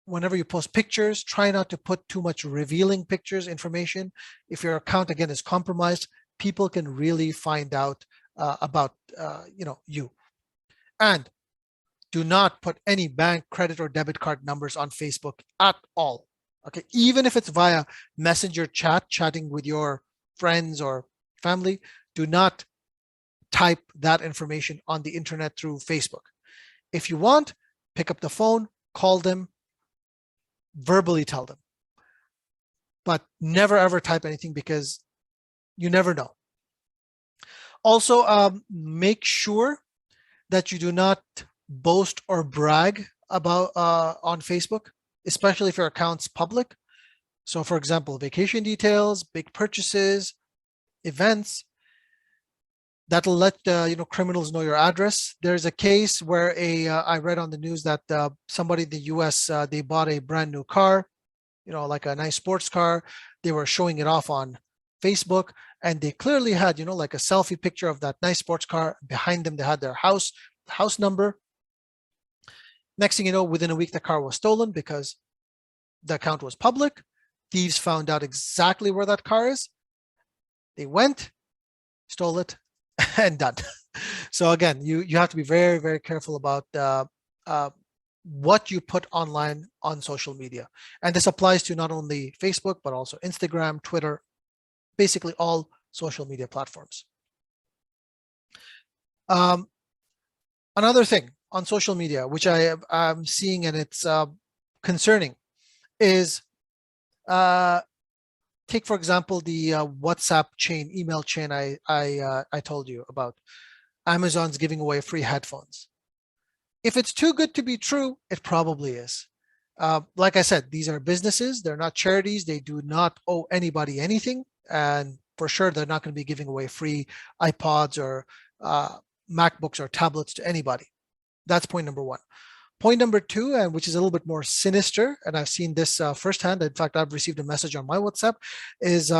whenever you post pictures, try not to put too much revealing pictures, information. If your account, again, is compromised, people can really find out about you. And do not put any bank, credit, or debit card numbers on Facebook at all. Okay, even if it's via messenger chat, chatting with your friends or family, do not type that information on the internet through Facebook. If you want, pick up the phone, call them, verbally tell them, but never ever type anything because you never know. Also, make sure that you do not boast or brag about on Facebook, especially if your account's public. So for example, vacation details, big purchases, events, that'll let criminals know your address. There's a case where I read on the news that somebody in the US, they bought a brand new car, like a nice sports car. They were showing it off on Facebook, and they clearly had, like a selfie picture of that nice sports car. Behind them, they had their house number. Next thing you know, within a week, the car was stolen because the account was public. Thieves found out exactly where that car is. They went, stole it, and done. So again, you have to be very, very careful about what you put online on social media. And this applies to not only Facebook, but also Instagram, Twitter, basically all social media platforms. Another thing on social media, which I'm seeing and it's concerning, is take, for example, the WhatsApp chain, email chain I told you about. Amazon's giving away free headphones. If it's too good to be true, it probably is. Like I said, these are businesses. They're not charities. They do not owe anybody anything. And for sure, they're not going to be giving away free iPods or MacBooks or tablets to anybody. That's point number one. Point number two, and which is a little bit more sinister, and I've seen this firsthand. In fact, I've received a message on my WhatsApp, is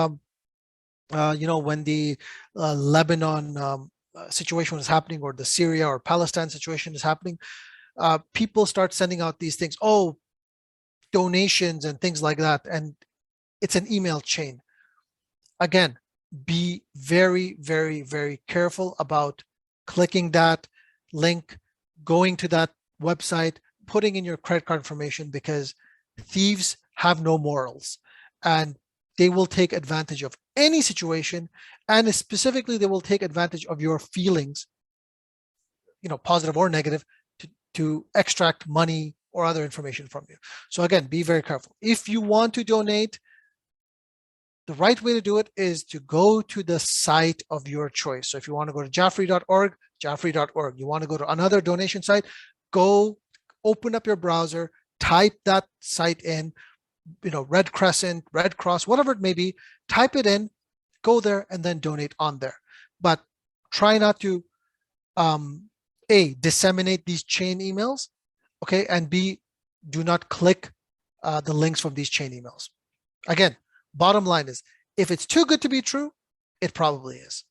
when the Lebanon situation was happening, or the Syria or Palestine situation is happening, people start sending out these things, donations and things like that, and it's an email chain. Again, be very, very, very careful about clicking that link, going to that website, putting in your credit card information, because thieves have no morals and they will take advantage of any situation, and specifically they will take advantage of your feelings, positive or negative, to extract money or other information from you. So again, be very careful. If you want to donate, the right way to do it is to go to the site of your choice. So if you want to go to jaffrey.org, jaffrey.org. You want to go to another donation site, go open up your browser, type that site in, Red Crescent, Red Cross, whatever it may be, type it in, go there, and then donate on there. But try not to, A, disseminate these chain emails, okay, and B, do not click the links from these chain emails. Again, bottom line is, if it's too good to be true, it probably is.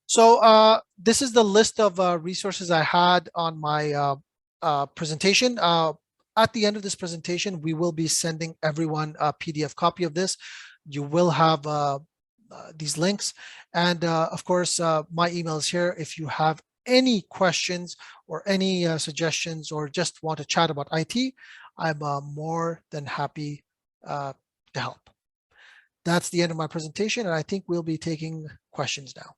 So this is the list of resources I had on my presentation. At the end of this presentation, we will be sending everyone a PDF copy of this. You will have these links. And of course, my email is here. If you have any questions or any suggestions, or just want to chat about IT, I'm more than happy to help. That's the end of my presentation, and I think we'll be taking questions now.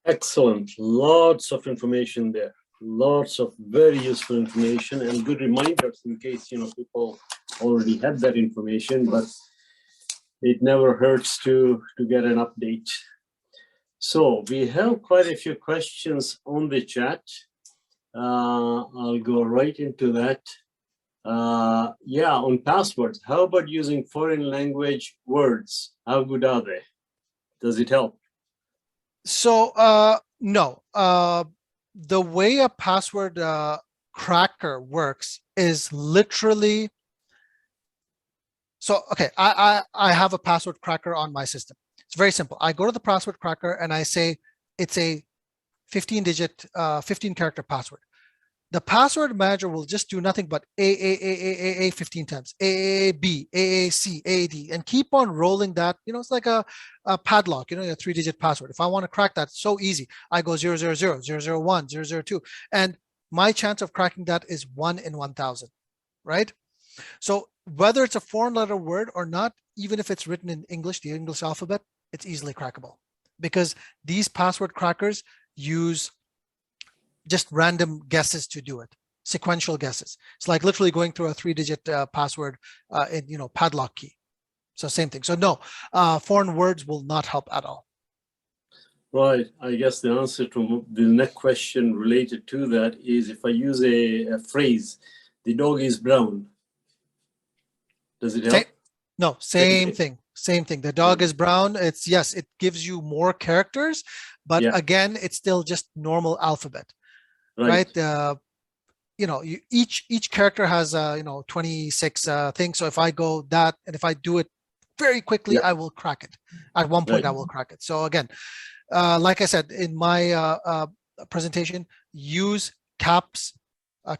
Excellent. Lots of information there. Lots of very useful information and good reminders in case people already had that information, but it never hurts to get an update. So we have quite a few questions on the chat. I'll go right into that. Yeah, on passwords, how about using foreign language words? How good are they? Does it help? So no. The way a password cracker works is literally So, okay, I have a password cracker on my system. It's very simple. I go to the password cracker and I say it's a 15-digit, 15-character password. The password manager will just do nothing but A 15 times, B, C, D, and keep on rolling that. It's like a padlock, a 3-digit password. If I want to crack that, it's so easy. I go 000, 001, 002, and my chance of cracking that is 1 in 1,000, right? So whether it's a foreign letter word or not, even if it's written in English, the English alphabet, it's easily crackable because these password crackers use just random guesses to do it, sequential guesses. It's like literally going through a 3-digit password in padlock key. So same thing. So no, foreign words will not help at all. Right. I guess the answer to the next question related to that is if I use a phrase, the dog is brown, does it help? No, same thing. Same thing. The dog is brown. Yes, it gives you more characters, but again, it's still just normal alphabet, right? Each character has 26 things. So if I go that, and if I do it very quickly, I will crack it. At one point, I will crack it. So again, like I said in my presentation, use caps,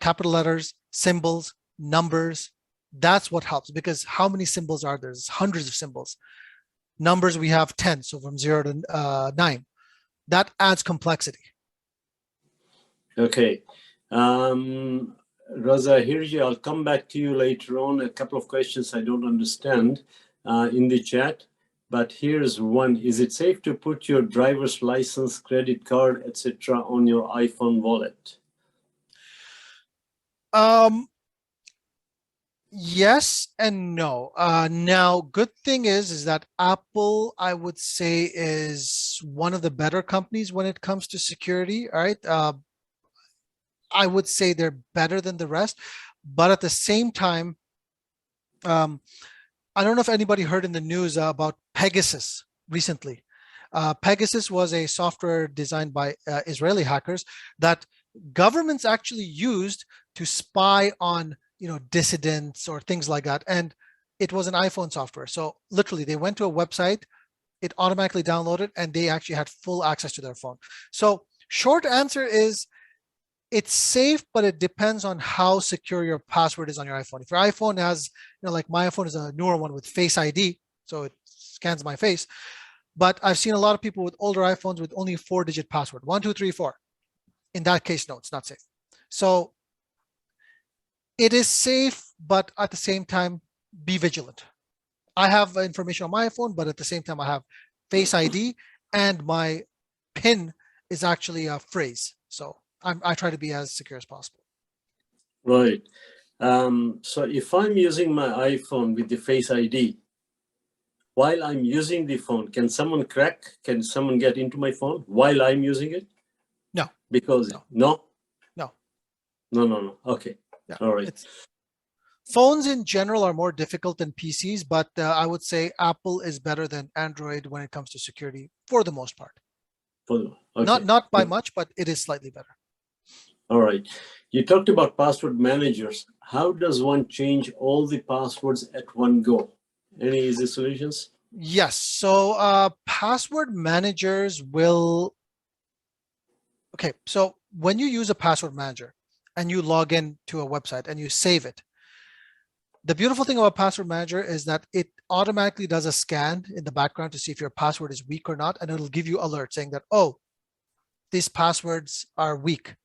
capital letters, symbols, numbers. That's what helps, because how many symbols are there? There's hundreds of symbols. Numbers, we have 10, so from 0 to 9. That adds complexity. Okay. Raza, Hirji, I'll come back to you later on. A couple of questions I don't understand in the chat, but here's one. Is it safe to put your driver's license, credit card, etc. on your iPhone wallet? Yes and no. Now, good thing is that Apple, I would say, is one of the better companies when it comes to security. All right. I would say they're better than the rest, but at the same time, I don't know if anybody heard in the news about Pegasus recently. Pegasus was a software designed by Israeli hackers that governments actually used to spy on dissidents or things like that, and it was an iPhone software. So literally, they went to a website, it automatically downloaded, and they actually had full access to their phone. So short answer is it's safe, but it depends on how secure your password is on your iPhone. If your iPhone has, like my iPhone is a newer one with Face ID, so it scans my face. But I've seen a lot of people with older iPhones with only 4-digit password, 1, 2, 3, 4. In that case, no, it's not safe. So it is safe, but at the same time, be vigilant. I have information on my iPhone, but at the same time, I have Face ID, and my PIN is actually a phrase. So I try to be as secure as possible. Right. So if I'm using my iPhone with the Face ID, while I'm using the phone, can someone crack? Can someone get into my phone while I'm using it? No. Because no. Okay. Yeah. All right. Phones in general are more difficult than PCs, but I would say Apple is better than Android when it comes to security for the most part. Okay. Not by much, but it is slightly better. All right. You talked about password managers. How does one change all the passwords at one go? Any easy solutions? Yes. So password managers will. Okay. So when you use a password manager and you log in to a website and you save it, the beautiful thing about password manager is that it automatically does a scan in the background to see if your password is weak or not. And it'll give you alerts saying that, oh, these passwords are weak.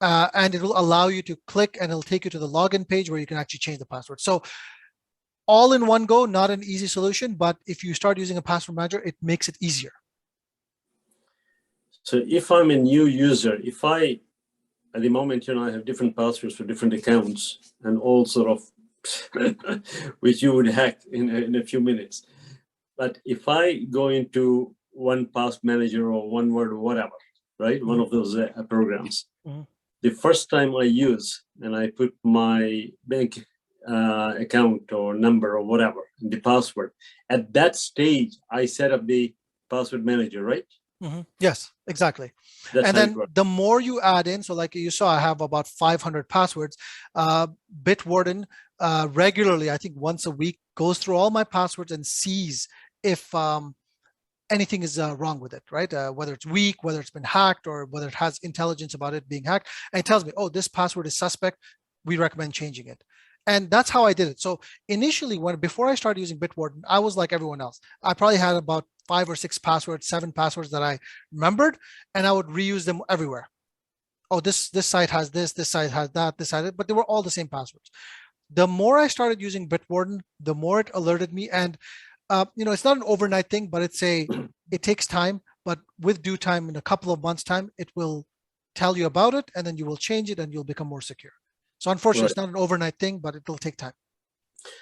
And it will allow you to click and it'll take you to the login page where you can actually change the password. So all in one go, not an easy solution, but if you start using a password manager, it makes it easier. So if I'm a new user, at the moment, I have different passwords for different accounts and all sort of, which you would hack in a few minutes. But if I go into one pass manager or one word or whatever, right, one of those programs, the first time I use and I put my bank account or number or whatever, the password, at that stage, I set up the password manager, right? Yes, exactly. That's and then the more you add in, so like you saw, I have about 500 passwords. Bitwarden regularly, I think once a week, goes through all my passwords and sees if anything is wrong with it, right? Whether it's weak, whether it's been hacked, or whether it has intelligence about it being hacked. And it tells me, oh, this password is suspect. We recommend changing it. And that's how I did it. So initially, before I started using Bitwarden, I was like everyone else. I probably had about 5 or 6 passwords, 7 passwords that I remembered, and I would reuse them everywhere. Oh, this site has this site has that, this site, but they were all the same passwords. The more I started using Bitwarden, the more it alerted me. And it's not an overnight thing, but it takes time. But with due time, in a couple of months' time, it will tell you about it, and then you will change it, and you'll become more secure. So unfortunately, It's not an overnight thing, but it will take time.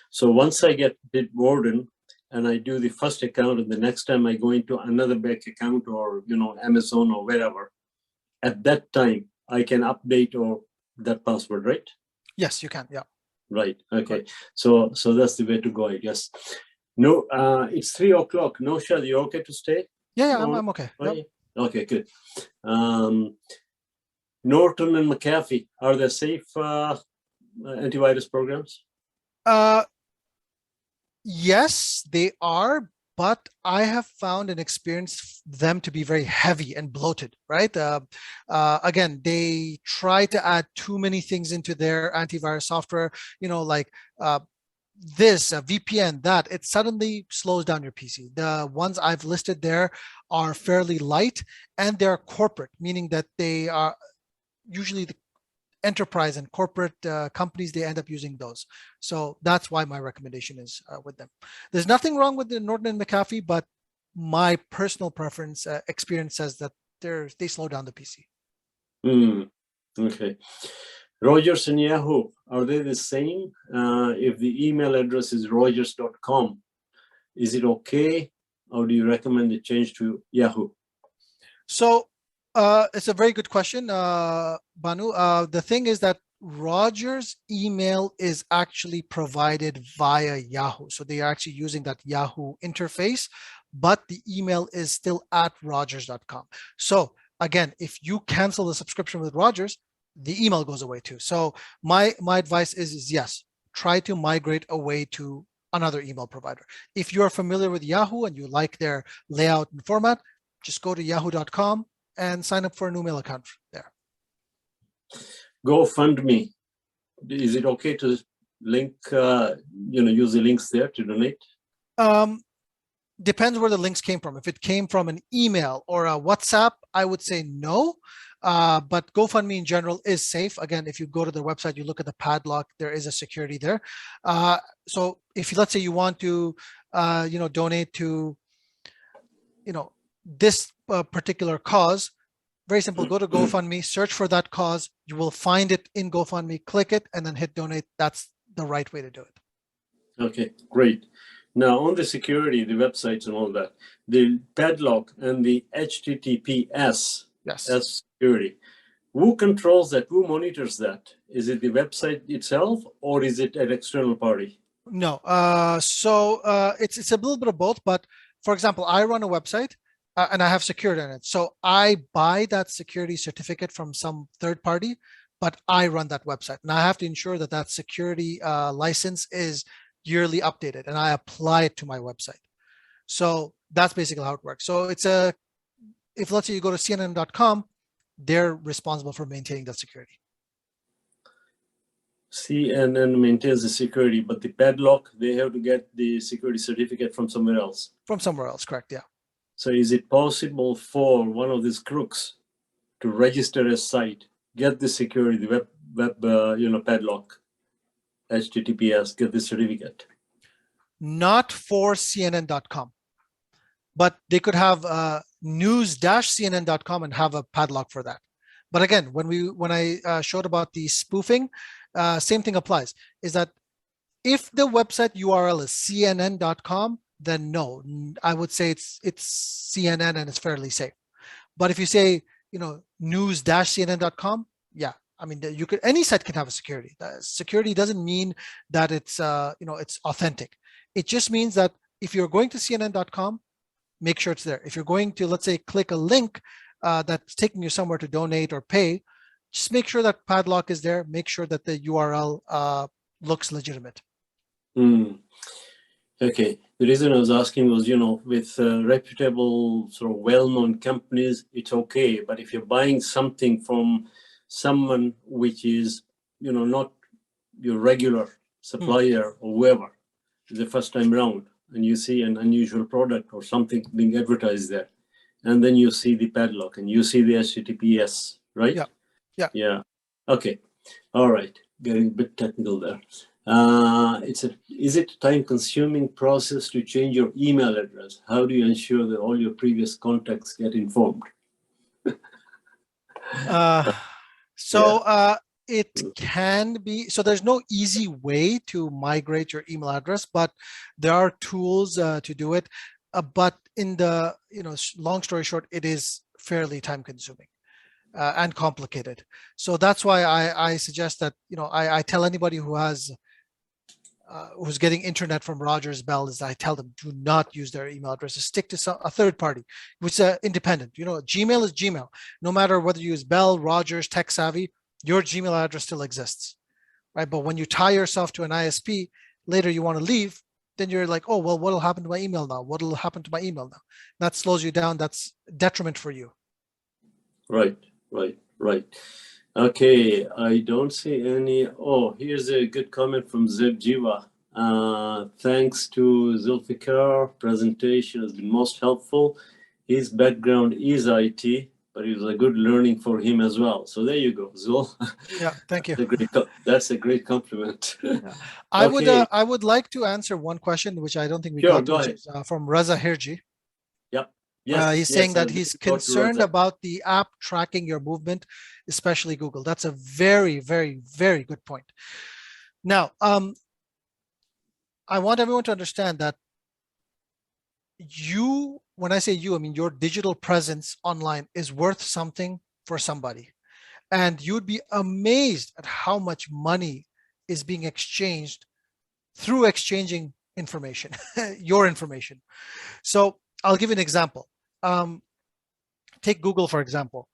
So once I get Bitwarden and I do the first account, and the next time I go into another bank account or Amazon or wherever, at that time I can update or that password, right? Yes, you can. Yeah. Right. Okay. So that's the way to go, I guess. No, it's 3 o'clock. Naushad, you okay to stay? Yeah, I'm okay. Yep. Okay, good. Norton and McAfee, are they safe antivirus programs? Yes, they are, but I have found and experienced them to be very heavy and bloated, right? Again, they try to add too many things into their antivirus software, like this VPN, that it suddenly slows down your PC. The ones I've listed there are fairly light, and they're corporate, meaning that they are usually the enterprise and corporate companies, they end up using those. So that's why my recommendation is with them. There's nothing wrong with the Norton and McAfee, but my personal preference experience says that they slow down the PC. Okay. Rogers and Yahoo, are they the same? If the email address is rogers.com, is it okay, or do you recommend the change to Yahoo? So it's a very good question, Banu. The thing is that Rogers email is actually provided via Yahoo. So they are actually using that Yahoo interface, but the email is still at rogers.com. So again, if you cancel the subscription with Rogers, the email goes away too. So my advice is yes, try to migrate away to another email provider. If you're familiar with Yahoo and you like their layout and format, just go to yahoo.com and sign up for a new mail account there. GoFundMe, is it okay to link, use the links there to donate? Depends where the links came from. If it came from an email or a WhatsApp, I would say no. But GoFundMe in general is safe. Again, if you go to their website, you look at the padlock, there is a security there. So if let's say you want to, donate to, this particular cause, very simple, go to GoFundMe, search for that cause. You will find it in GoFundMe, click it, and then hit donate. That's the right way to do it. Okay, great. Now on the security, the websites and all that, the padlock and the HTTPS, yes, that's security. Who controls that? Who monitors that? Is it the website itself, or is it an external party? No. So it's a little bit of both. But for example, I run a website and I have security in it. So I buy that security certificate from some third party, but I run that website, and I have to ensure that that security license is yearly updated, and I apply it to my website. So that's basically how it works. So if let's say you go to CNN.com, they're responsible for maintaining that security. CNN maintains the security, but the padlock, they have to get the security certificate from somewhere else. From somewhere else, correct? Yeah. So is it possible for one of these crooks to register a site, get the security, the web padlock, HTTPS, get the certificate? Not for CNN.com, but they could have news-cnn.com and have a padlock for that. But again, when I showed about the spoofing, same thing applies. Is that if the website URL is cnn.com, then no, I would say it's CNN and it's fairly safe. But if you say news-cnn.com, yeah, I mean any site can have a security. Security doesn't mean that it's it's authentic. It just means that if you're going to cnn.com, make sure it's there. If you're going to, let's say, click a link that's taking you somewhere to donate or pay, just make sure that padlock is there. Make sure that the URL looks legitimate. Okay. The reason I was asking was, with reputable, sort of well-known companies, it's okay. But if you're buying something from someone which is, not your regular supplier or whoever, the first time round, and you see an unusual product or something being advertised there, and then you see the padlock and you see the HTTPS, right? Yeah. Yeah. Yeah. Okay. All right. Getting a bit technical there. Is it a time-consuming process to change your email address? How do you ensure that all your previous contacts get informed? Uh, Yeah. it can be, so there's no easy way to migrate your email address, but there are tools to do it. But in the, long story short, it is fairly time consuming and complicated. So that's why I suggest that, I tell anybody who's getting internet from Rogers Bell is I tell them do not use their email addresses. Stick to a third party, which is independent. Gmail is Gmail. No matter whether you use Bell, Rogers, Tech Savvy, your Gmail address still exists, right? But when you tie yourself to an ISP, later you want to leave, then you're like, oh, well, what'll happen to my email now? What'll happen to my email now? That slows you down. That's detriment for you. Right. Okay, I don't see any. Oh, here's a good comment from Zeb Jiva. Thanks to Zulfiqar, presentation has been most helpful. His background is IT, but it was a good learning for him as well. So there you go, Zul. Yeah, thank you. That's a great compliment. Yeah. Okay. I would like to answer one question, which I don't think we Sure, got to, go which ahead. is from Raza Hirji. Yep. Yes, He's saying I'm that he's looking forward to concerned Raza. about the app tracking your movement, especially Google. That's a very, very, very good point. Now, I want everyone to understand that when I say you, I mean your digital presence online is worth something for somebody. And you'd be amazed at how much money is being exchanged through exchanging information, your information. So I'll give you an example. Take Google, for example.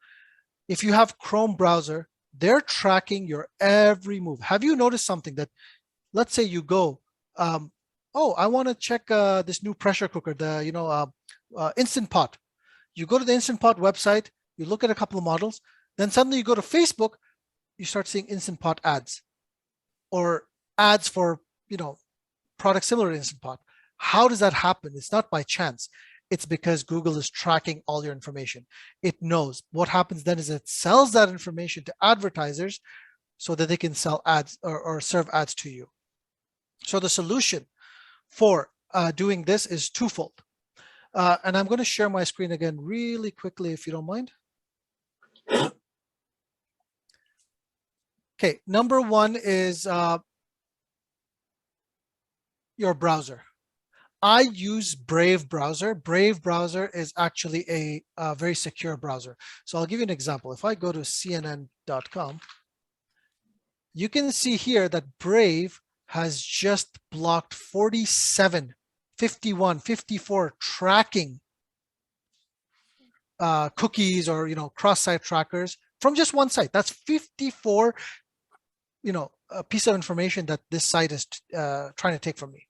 If you have Chrome browser, they're tracking your every move. Have you noticed something that, let's say you go, oh, I want to check this new pressure cooker, the Instant Pot. You go to the Instant Pot website, you look at a couple of models, then suddenly you go to Facebook, you start seeing Instant Pot ads or ads for products similar to Instant Pot. How does that happen? It's not by chance. It's because Google is tracking all your information. It knows. What happens then is it sells that information to advertisers so that they can sell ads or serve ads to you. So the solution for doing this is twofold. And I'm going to share my screen again really quickly, if you don't mind. Okay, number one is your browser. I use Brave browser. Brave browser is actually a very secure browser. So I'll give you an example. If I go to cnn.com, you can see here that Brave has just blocked 47, 51, 54 tracking cookies or cross-site trackers from just one site. That's 54, a piece of information that this site is trying to take from me.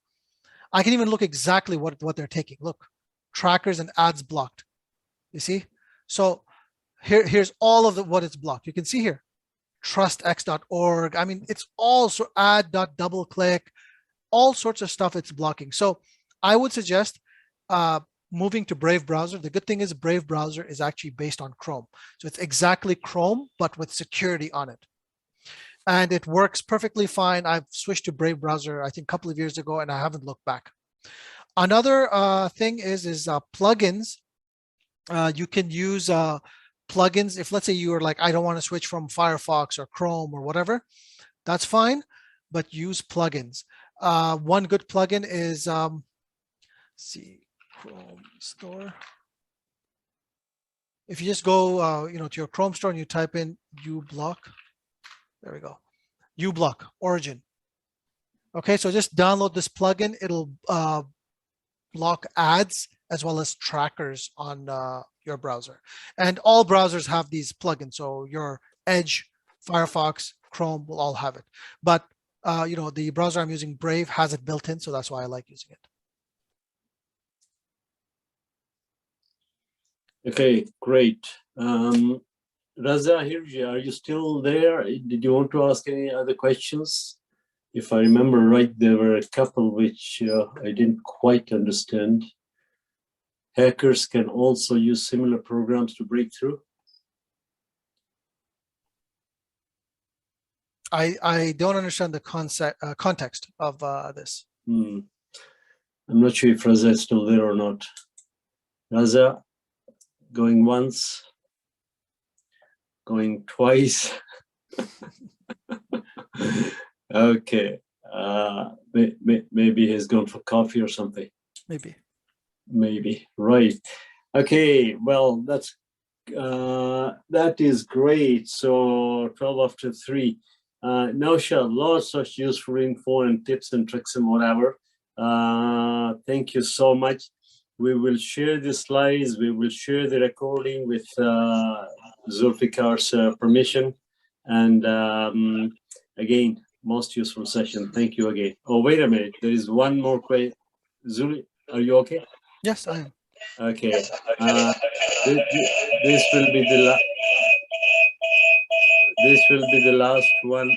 I can even look exactly what they're taking. Look, trackers and ads blocked. You see? So here's all of what it's blocked. You can see here, trustx.org. I mean, it's all ad.doubleclick, all sorts of stuff it's blocking. So I would suggest moving to Brave browser. The good thing is Brave browser is actually based on Chrome. So it's exactly Chrome, but with security on it. And it works perfectly fine. I've switched to Brave browser, I think a couple of years ago, and I haven't looked back. Another thing is plugins. You can use plugins. If let's say you are like, I don't want to switch from Firefox or Chrome or whatever, that's fine, but use plugins. One good plugin is, see, Chrome Store. If you just go, to your Chrome store and you type in uBlock, there we go, uBlock Origin. Okay, so just download this plugin. It'll block ads as well as trackers on your browser. And all browsers have these plugins. So your Edge, Firefox, Chrome will all have it. But the browser I'm using, Brave, has it built in, so that's why I like using it. Okay, great. Raza Hirji, are you still there? Did you want to ask any other questions? If I remember right, there were a couple which I didn't quite understand. Hackers can also use similar programs to break through. I don't understand the context of this. I'm not sure if Raza is still there or not. Raza, going once, going twice. Okay, maybe he's gone for coffee or something. Maybe, right. Okay, well, that is great. So 12 after 3. Naushad, lots of useful info and tips and tricks and whatever. Thank you so much. We will share the slides. We will share the recording with Zulfiqar's permission. And again, most useful session. Thank you again. Oh, wait a minute. There is one more question. Zuli, are you okay? Yes, I am. Okay. This will be the last one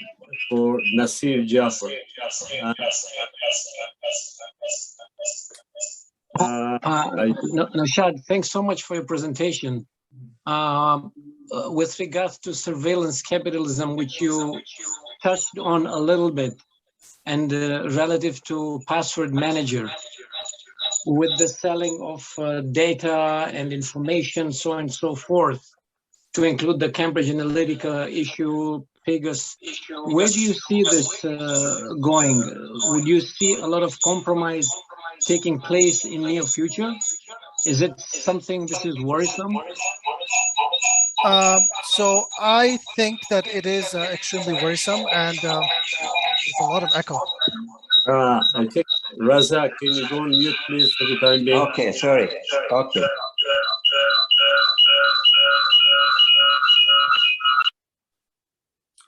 for Nasir Jafar. Naushad, thanks so much for your presentation. With regards to surveillance capitalism, which you touched on a little bit, and relative to password manager, with the selling of data and information, so on and so forth, to include the Cambridge Analytica issue, Pegasus, where do you see this going? Would you see a lot of compromise taking place in near future? Is it something that is worrisome? So I think that it is extremely worrisome, and there's a lot of echo. I think, Raza, can you go on mute, please, for the time being? Okay, sorry. Okay.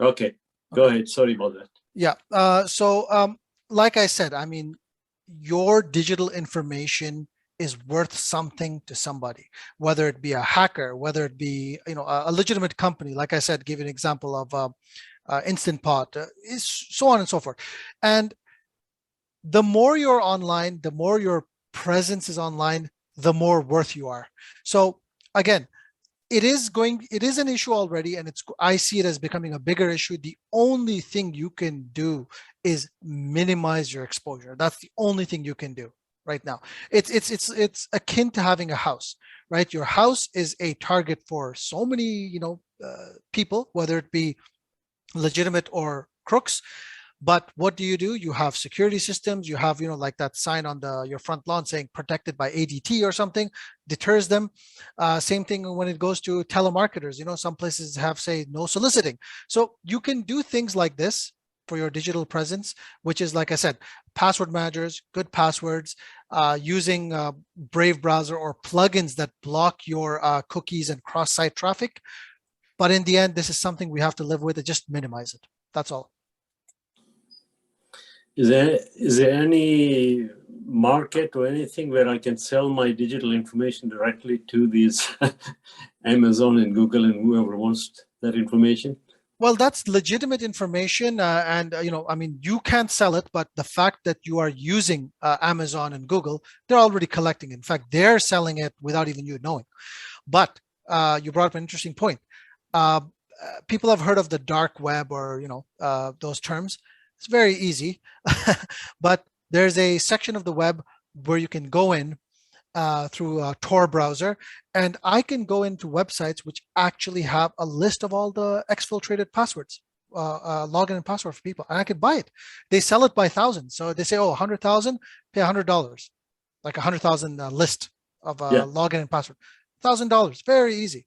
Okay, go ahead. Sorry about that. Yeah. Like I said, I mean, your digital information is worth something to somebody, whether it be a hacker, whether it be a legitimate company. Like I said, give an example of Instant Pot, is so on and so forth. And the more you're online, the more your presence is online, the more worth you are. So again, it is an issue already, and I see it as becoming a bigger issue. The only thing you can do is minimize your exposure. That's the only thing you can do right now. It's akin to having a house, right? Your house is a target for so many people, whether it be legitimate or crooks. But what do? You have security systems. You have, like that sign on your front lawn saying protected by ADT or something, deters them. Same thing when it goes to telemarketers. Some places have, say, no soliciting. So you can do things like this for your digital presence, which is, like I said, password managers, good passwords, using Brave browser or plugins that block your cookies and cross-site traffic. But in the end, this is something we have to live with and just minimize it. That's all. Is there any market or anything where I can sell my digital information directly to these Amazon and Google and whoever wants that information? Well, that's legitimate information, and I mean, you can't sell it, but the fact that you are using Amazon and Google, they're already collecting it. In fact, they're selling it without even you knowing. But you brought up an interesting point. People have heard of the dark web, or those terms. It's very easy, but there's a section of the web where you can go in through a Tor browser, and I can go into websites which actually have a list of all the exfiltrated passwords, login and password for people, and I could buy it. They sell it by thousands. So they say, oh, 100,000, pay $100, like 100,000 list of login and password, $1,000, very easy.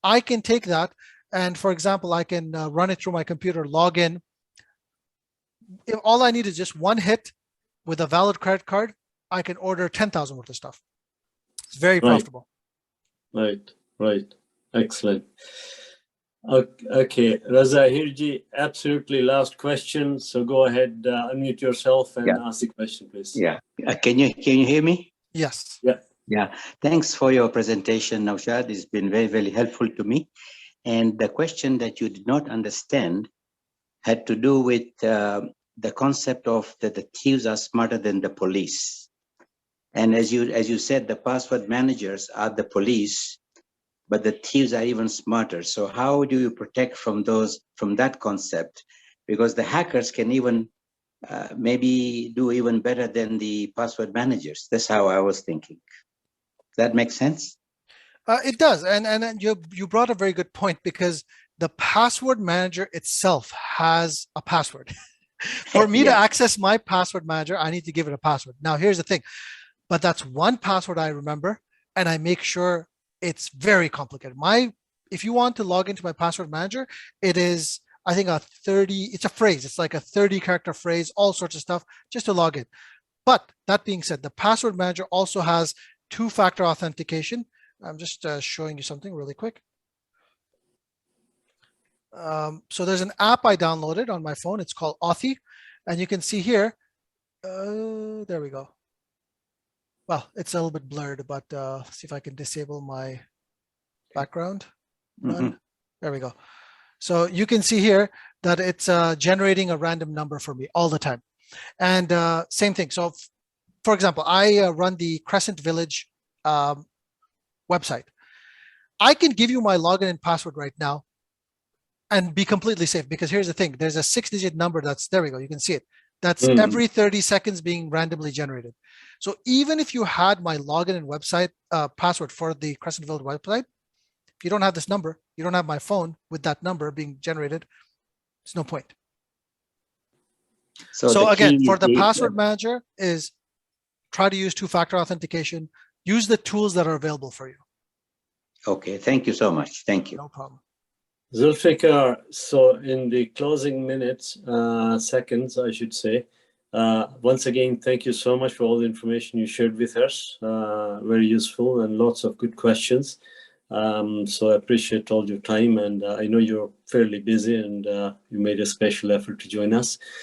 I can take that, and for example, I can run it through my computer, log in. If all I need is just one hit with a valid credit card, I can order 10,000 worth of stuff. It's very profitable. Right. Excellent. Okay, Raza Hirji, absolutely last question. So go ahead, unmute yourself and ask the question, please. Yeah. Can you hear me? Yes. Yeah. Yeah, thanks for your presentation, Naushad. It's been very, very helpful to me. And the question that you did not understand had to do with the concept of that the thieves are smarter than the police. And as you said, the password managers are the police, but the thieves are even smarter. So how do you protect from that concept? Because the hackers can even maybe do even better than the password managers. That's how I was thinking. That makes sense? It does, and you brought a very good point, because the password manager itself has a password. For me to Yeah. access my password manager, I need to give it a password. Now, here's the thing, but that's one password I remember, and I make sure it's very complicated. If you want to log into my password manager, it is, I think, it's a phrase. It's like a 30-character phrase, all sorts of stuff just to log in. But that being said, the password manager also has two-factor authentication. I'm just showing you something really quick. So there's an app I downloaded on my phone. It's called Authy, and you can see here. There we go. Well, it's a little bit blurred, but see if I can disable my background. None. There we go. So you can see here that it's generating a random number for me all the time. And same thing. So for example, I run the Crescent Village website. I can give you my login and password right now and be completely safe, because here's the thing. There's a 6-digit number there we go. You can see it. That's every 30 seconds being randomly generated. So even if you had my login and website password for the Crescent Village website, if you don't have this number, you don't have my phone with that number being generated, there's no point. So again, for the password manager is try to use two-factor authentication, use the tools that are available for you. Okay, thank you so much. Thank you. No problem. Zulfiqar, so in the closing minutes, seconds, I should say, once again, thank you so much for all the information you shared with us. Very useful and lots of good questions. So I appreciate all your time, and I know you're fairly busy, and you made a special effort to join us.